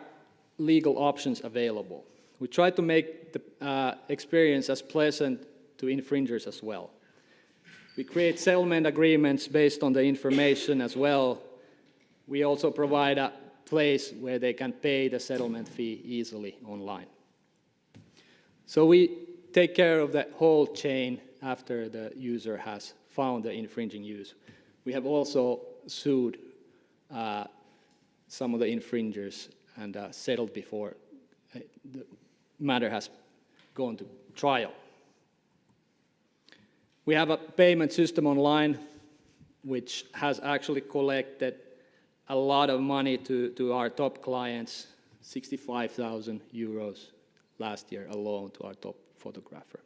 S: legal options available. We try to make the experience as pleasant to infringers as well. We create settlement agreements based on the information as well. We also provide a place where they can pay the settlement fee easily online. So we take care of that whole chain after the user has found the infringing use. We have also sued some of the infringers and settled before the matter has gone to trial. We have a payment system online which has actually collected a lot of money to our top clients, 65,000 euros last year alone to our top photographer.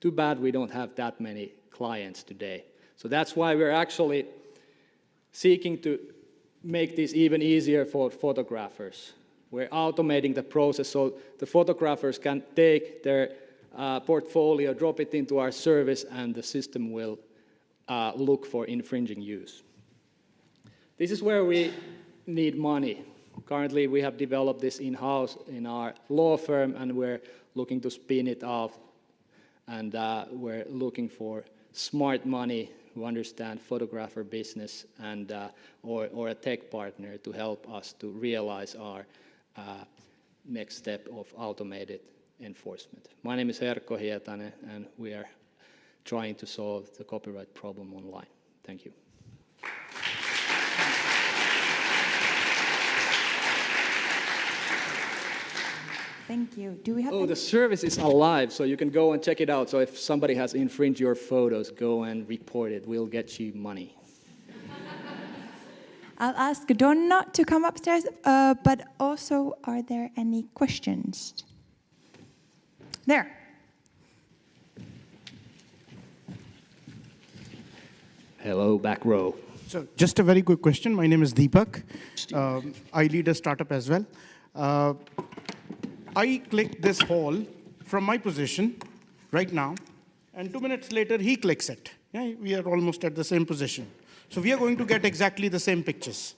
S: Too bad we don't have that many clients today. So that's why we're actually seeking to make this even easier for photographers. We're automating the process so the photographers can take their portfolio, drop it into our service, and the system will look for infringing use. This is where we need money. Currently, we have developed this in-house in our law firm, and we're looking to spin it off. And we're looking for smart money who understand photographer business and or a tech partner to help us to realize our next step of automated enforcement. My name is Herkko Hietanen, and we are trying to solve the copyright problem online. Thank you.
A: Thank you. Do we have?
S: Oh, the service is alive, so you can go and check it out. So if somebody has infringed your photos, go and report it. We'll get you money.
A: I'll ask Donna to come upstairs, but also, are there any questions? There.
S: Hello, back row.
T: So just a very quick question. My name is Deepak. I lead a startup as well. I click this hall from my position right now, and 2 minutes later, he clicks it. Yeah, we are almost at the same position. So we are going to get exactly the same pictures.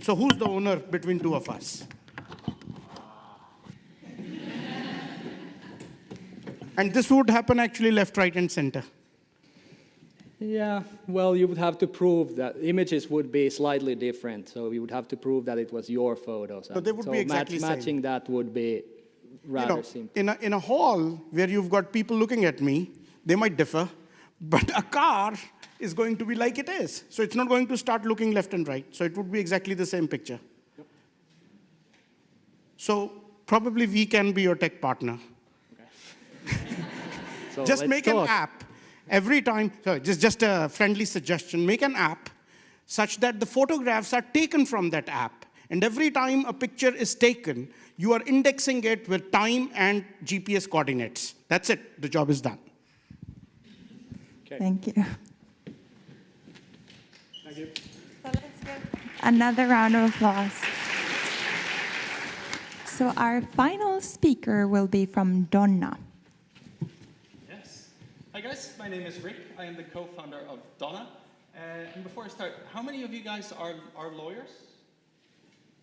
T: So who's the owner between two of us? And this would happen actually left, right, and center.
S: Yeah, well, you would have to prove that images would be slightly different. So you would have to prove that it was your photos.
T: So they would be exactly same.
S: Matching that would be rather simple.
T: In a hall where you've got people looking at me, they might differ, but a car is going to be like it is. So it's not going to start looking left and right. So it would be exactly the same picture. Yep. So probably we can be your tech partner.
S: Okay. So
T: just make an app every time, so just a friendly suggestion, make an app such that the photographs are taken from that app. And every time a picture is taken, you are indexing it with time and GPS coordinates. That's it. The job is done.
N: Okay.
A: Thank you.
N: Thank you.
A: So let's give another round of applause. So our final speaker will be from Donna.
U: Yes. Hi guys, my name is Rick. I am the co-founder of Donna. And before I start, how many of you guys are lawyers?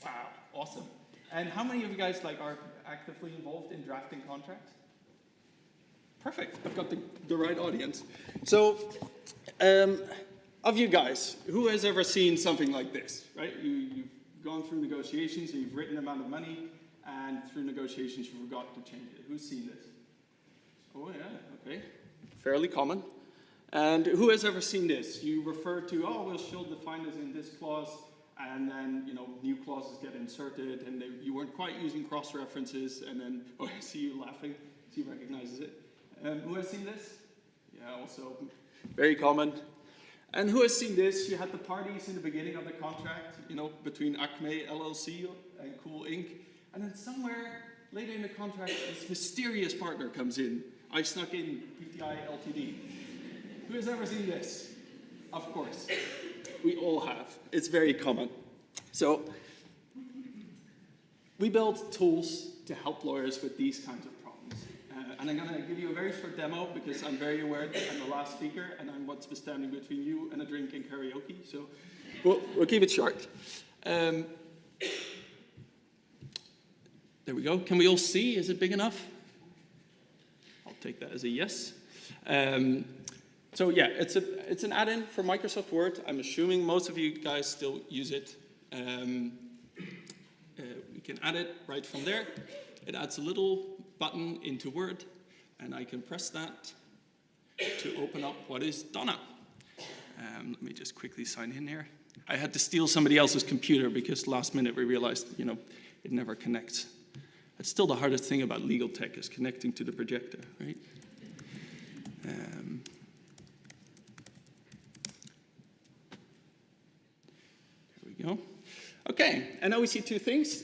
U: Wow, awesome. And how many of you guys are actively involved in drafting contracts? Perfect, I've got the right audience. So, of you guys, who has ever seen something like this, right? You've gone through negotiations and you've written an amount of money, and through negotiations you forgot to change it. Who's seen this? Oh yeah, okay. Fairly common. And who has ever seen this? You refer to, oh, well, she'll define this in this clause, and then, new clauses get inserted, and you weren't quite using cross-references, and then, oh, I see you laughing, she recognizes it. Who has seen this? Yeah, also very common. And who has seen this? You had the parties in the beginning of the contract, between Acme LLC and Cool Inc., and then somewhere later in the contract, this mysterious partner comes in. I snuck in PTI Ltd. Who has ever seen this? Of course. We all have. It's very common. So we build tools to help lawyers with these kinds of problems. And I'm going to give you a very short demo because I'm very aware that I'm the last speaker and I'm what's standing between you and a drink and karaoke. So we'll keep it short. There we go. Can we all see? Is it big enough? I'll take that as a yes. So yeah, it's an add-in for Microsoft Word. I'm assuming most of you guys still use it. We can add it right from there. It adds a little button into Word, and I can press that to open up what is Donna. Let me just quickly sign in here. I had to steal somebody else's computer because last minute we realized, it never connects. That's still the hardest thing about legal tech is connecting to the projector, right? Go. Okay, and now we see two things,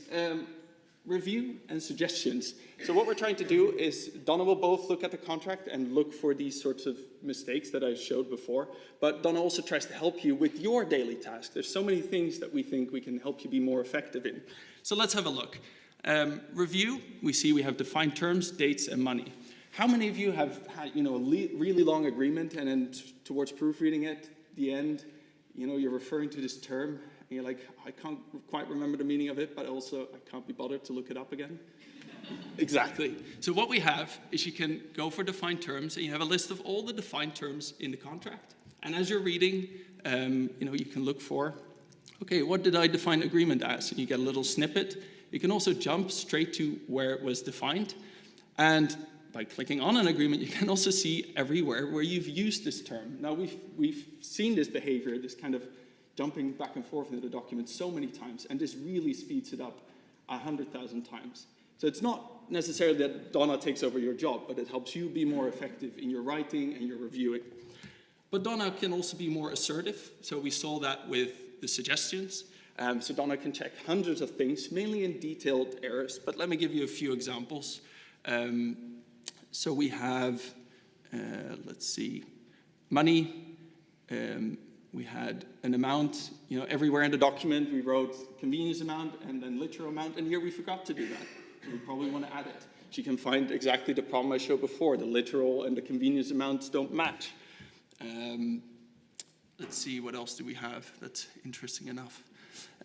U: review and suggestions. So what we're trying to do is, Donna will both look at the contract and look for these sorts of mistakes that I showed before, but Donna also tries to help you with your daily task. There's so many things that we think we can help you be more effective in. So let's have a look. Review, we see we have defined terms, dates, and money. How many of you have had, a really long agreement and then towards proofreading it, the end, you're referring to this term, and you're like, I can't quite remember the meaning of it, but also I can't be bothered to look it up again. Exactly. So what we have is you can go for defined terms, and you have a list of all the defined terms in the contract. And as you're reading, you can look for, okay, what did I define agreement as? And you get a little snippet. You can also jump straight to where it was defined. And by clicking on an agreement, you can also see everywhere where you've used this term. Now, we've seen this behavior, this kind of jumping back and forth into the document so many times, and this really speeds it up 100,000 times. So it's not necessarily that Donna takes over your job, but it helps you be more effective in your writing and your reviewing. But Donna can also be more assertive, so we saw that with the suggestions. So Donna can check hundreds of things, mainly in detailed errors, but let me give you a few examples. So we have, let's see, money. We had an amount, everywhere in the document we wrote convenience amount and then literal amount, and here we forgot to do that. So we probably want to add it. She can find exactly the problem I showed before. The literal and the convenience amounts don't match. Let's see, what else do we have that's interesting enough?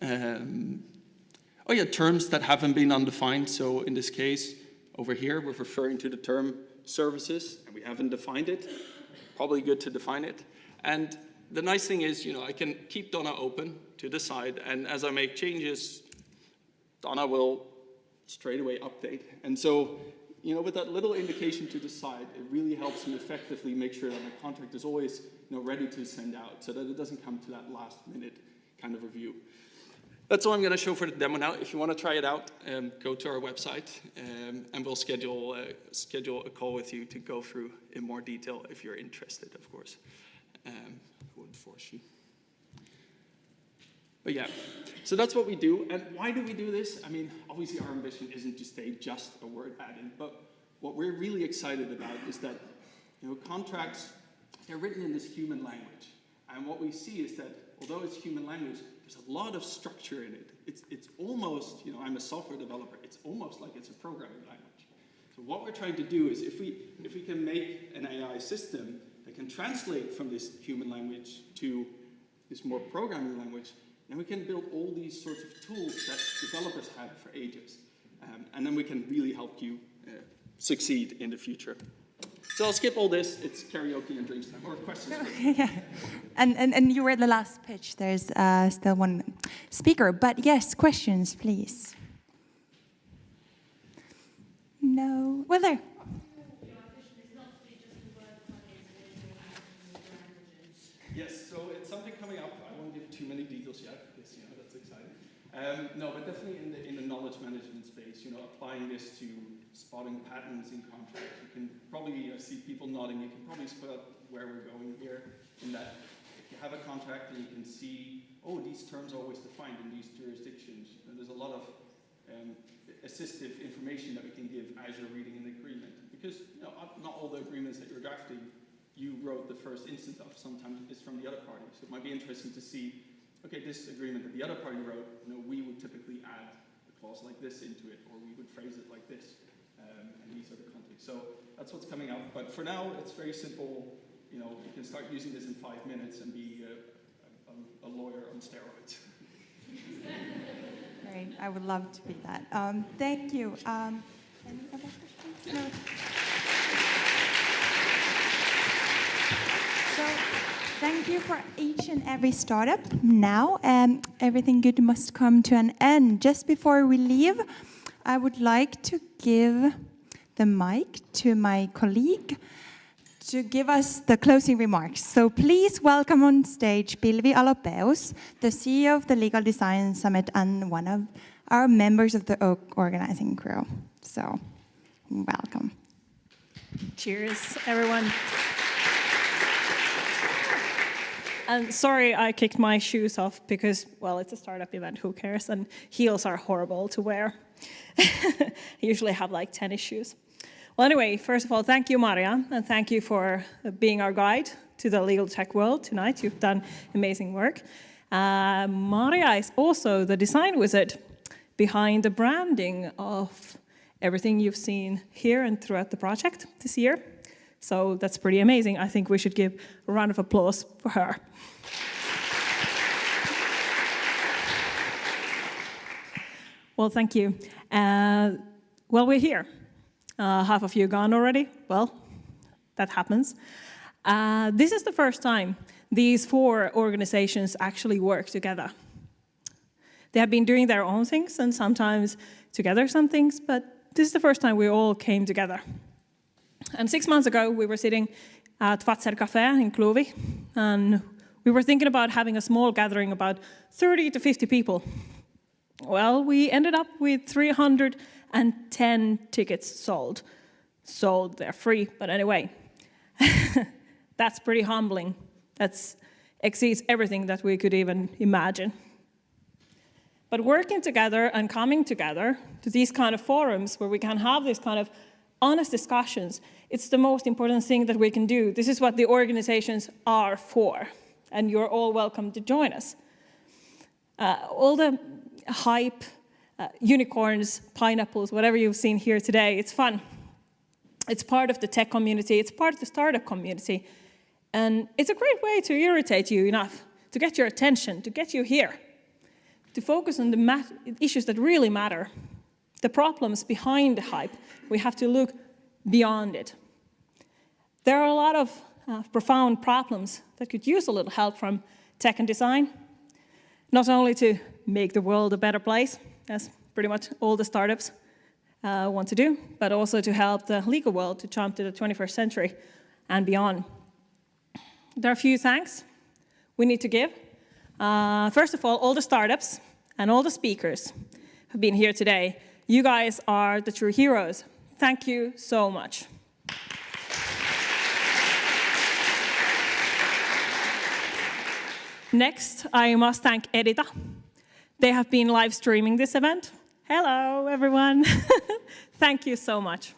U: Oh yeah, terms that haven't been undefined. So in this case, over here, we're referring to the term services, and we haven't defined it. Probably good to define it. And the nice thing is, I can keep Donna open to the side, and as I make changes, Donna will straight away update. And so, with that little indication to the side, it really helps me effectively make sure that my contract is always, ready to send out, so that it doesn't come to that last minute kind of review. That's all I'm going to show for the demo now. If you want to try it out, go to our website, and we'll schedule a call with you to go through in more detail if you're interested, of course. I wouldn't force you. But yeah, so that's what we do. And why do we do this? I mean, obviously our ambition isn't to stay just a word add-in, but what we're really excited about is that, contracts, they're written in this human language. And what we see is that although it's human language, there's a lot of structure in it. It's almost, I'm a software developer, it's almost like it's a programming language. So what we're trying to do is if we can make an AI system that can translate from this human language to this more programming language, then we can build all these sorts of tools that developers have for ages. And then we can really help you succeed in the future. So I'll skip all this. It's karaoke and drinks time. Or questions.
A: Yeah. And you were the last pitch. There's still one speaker. But yes, questions, please. No. Well, there.
U: Yes, so it's something coming up. I won't give too many details yet, because that's exciting. No, but definitely in the knowledge management space, applying this to spotting patterns in contracts. You can probably see people nodding. You can probably spot where we're going here. In that, if you have a contract and you can see, oh, these terms are always defined in these jurisdictions. And there's a lot of assistive information that we can give as you're reading an agreement, because not all the agreements that you're drafting you wrote the first instance of. Sometimes it's from the other party. So it might be interesting to see, okay, this agreement that the other party wrote, we would typically add a clause like this into it, or we would phrase it like this, and these are the contexts. So that's what's coming up. But for now, it's very simple. You can start using this in 5 minutes and be a lawyer on steroids.
A: Great. I would love to be that. Thank you. Any other questions? No. So, thank you for each and every startup. Now, everything good must come to an end. Just before we leave, I would like to give the mic to my colleague to give us the closing remarks. So please welcome on stage Pilvi Alopeus, the CEO of the Legal Design Summit and one of our members of the organizing crew. So, welcome.
C: Cheers, everyone. And sorry I kicked my shoes off because, well, it's a startup event, who cares? And heels are horrible to wear. I usually have like tennis shoes. Well, anyway, first of all, thank you, Maria, and thank you for being our guide to the legal tech world tonight. You've done amazing work. Maria is also the design wizard behind the branding of everything you've seen here and throughout the project this year. So that's pretty amazing. I think we should give a round of applause for her. Well, thank you. Well, we're here. Half of you gone already. Well, that happens. This is the first time these 4 organizations actually work together. They have been doing their own things and sometimes together some things, but this is the first time we all came together. And 6 months ago, we were sitting at Fatser Café in Kluvi, and we were thinking about having a small gathering, about 30 to 50 people. Well, we ended up with 310 tickets sold. Sold, they're free, but anyway. That's pretty humbling. That exceeds everything that we could even imagine. But working together and coming together to these kind of forums where we can have these kind of honest discussions, it's the most important thing that we can do. This is what the organizations are for, and you're all welcome to join us. All the hype, unicorns, pineapples, whatever you've seen here today, it's fun. It's part of the tech community, it's part of the startup community, and it's a great way to irritate you enough, to get your attention, to get you here, to focus on the issues that really matter, the problems behind the hype. We have to look beyond it. There are a lot of profound problems that could use a little help from tech and design, not only to make the world a better place, as pretty much all the startups want to do, but also to help the legal world to jump to the 21st century and beyond. There are a few thanks we need to give. First of all the startups and all the speakers who've been here today. You guys are the true heroes. Thank you so much. Next, I must thank Edita. They have been live streaming this event. Hello, everyone. Thank you so much.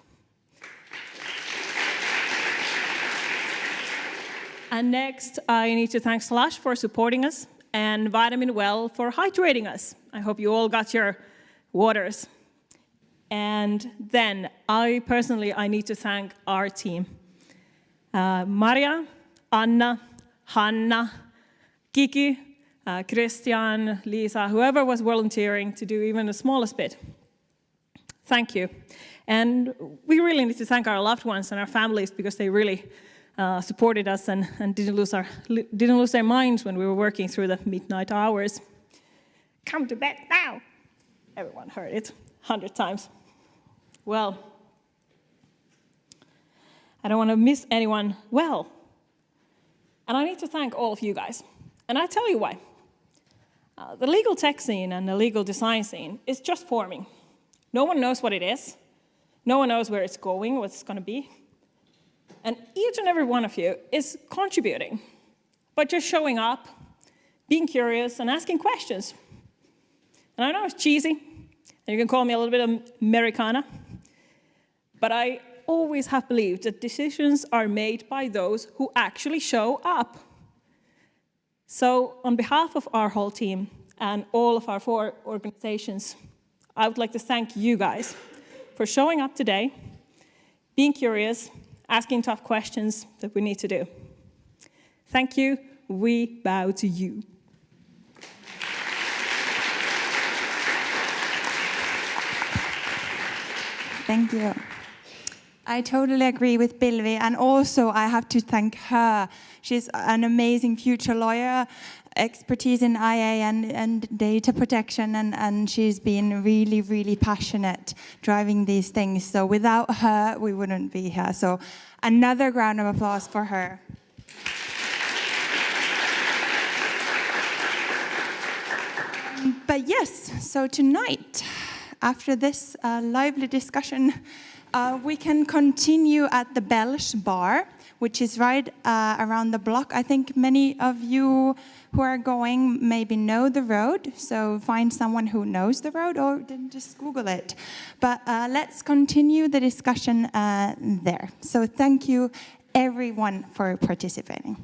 C: And next, I need to thank Slush for supporting us and Vitamin Well for hydrating us. I hope you all got your waters. And then I need to thank our team. Maria, Anna, Hanna, Kiki, Christian, Lisa, whoever was volunteering to do even the smallest bit. Thank you. And we really need to thank our loved ones and our families because they really supported us and didn't lose their minds when we were working through the midnight hours. Come to bed now. Everyone heard it 100 times. Well, I don't want to miss anyone well. And I need to thank all of you guys. And I'll tell you why. The legal tech scene and the legal design scene is just forming. No one knows what it is. No one knows where it's going, what it's going to be. And each and every one of you is contributing by just showing up, being curious, and asking questions. And I know it's cheesy, and you can call me a little bit of Americana, but I always have believed that decisions are made by those who actually show up. So on behalf of our whole team and all of our 4 organizations, I would like to thank you guys for showing up today, being curious, asking tough questions that we need to do. Thank you. We bow to you.
A: Thank you. I totally agree with Pilvi, and also I have to thank her. She's an amazing future lawyer, expertise in IA and data protection, and she's been really, really passionate driving these things. So without her, we wouldn't be here. So another round of applause for her. But yes, so tonight, after this lively discussion, we can continue at the Belge bar, which is right around the block. I think many of you who are going maybe know the road, so find someone who knows the road or just Google it. But let's continue the discussion there. So thank you everyone for participating.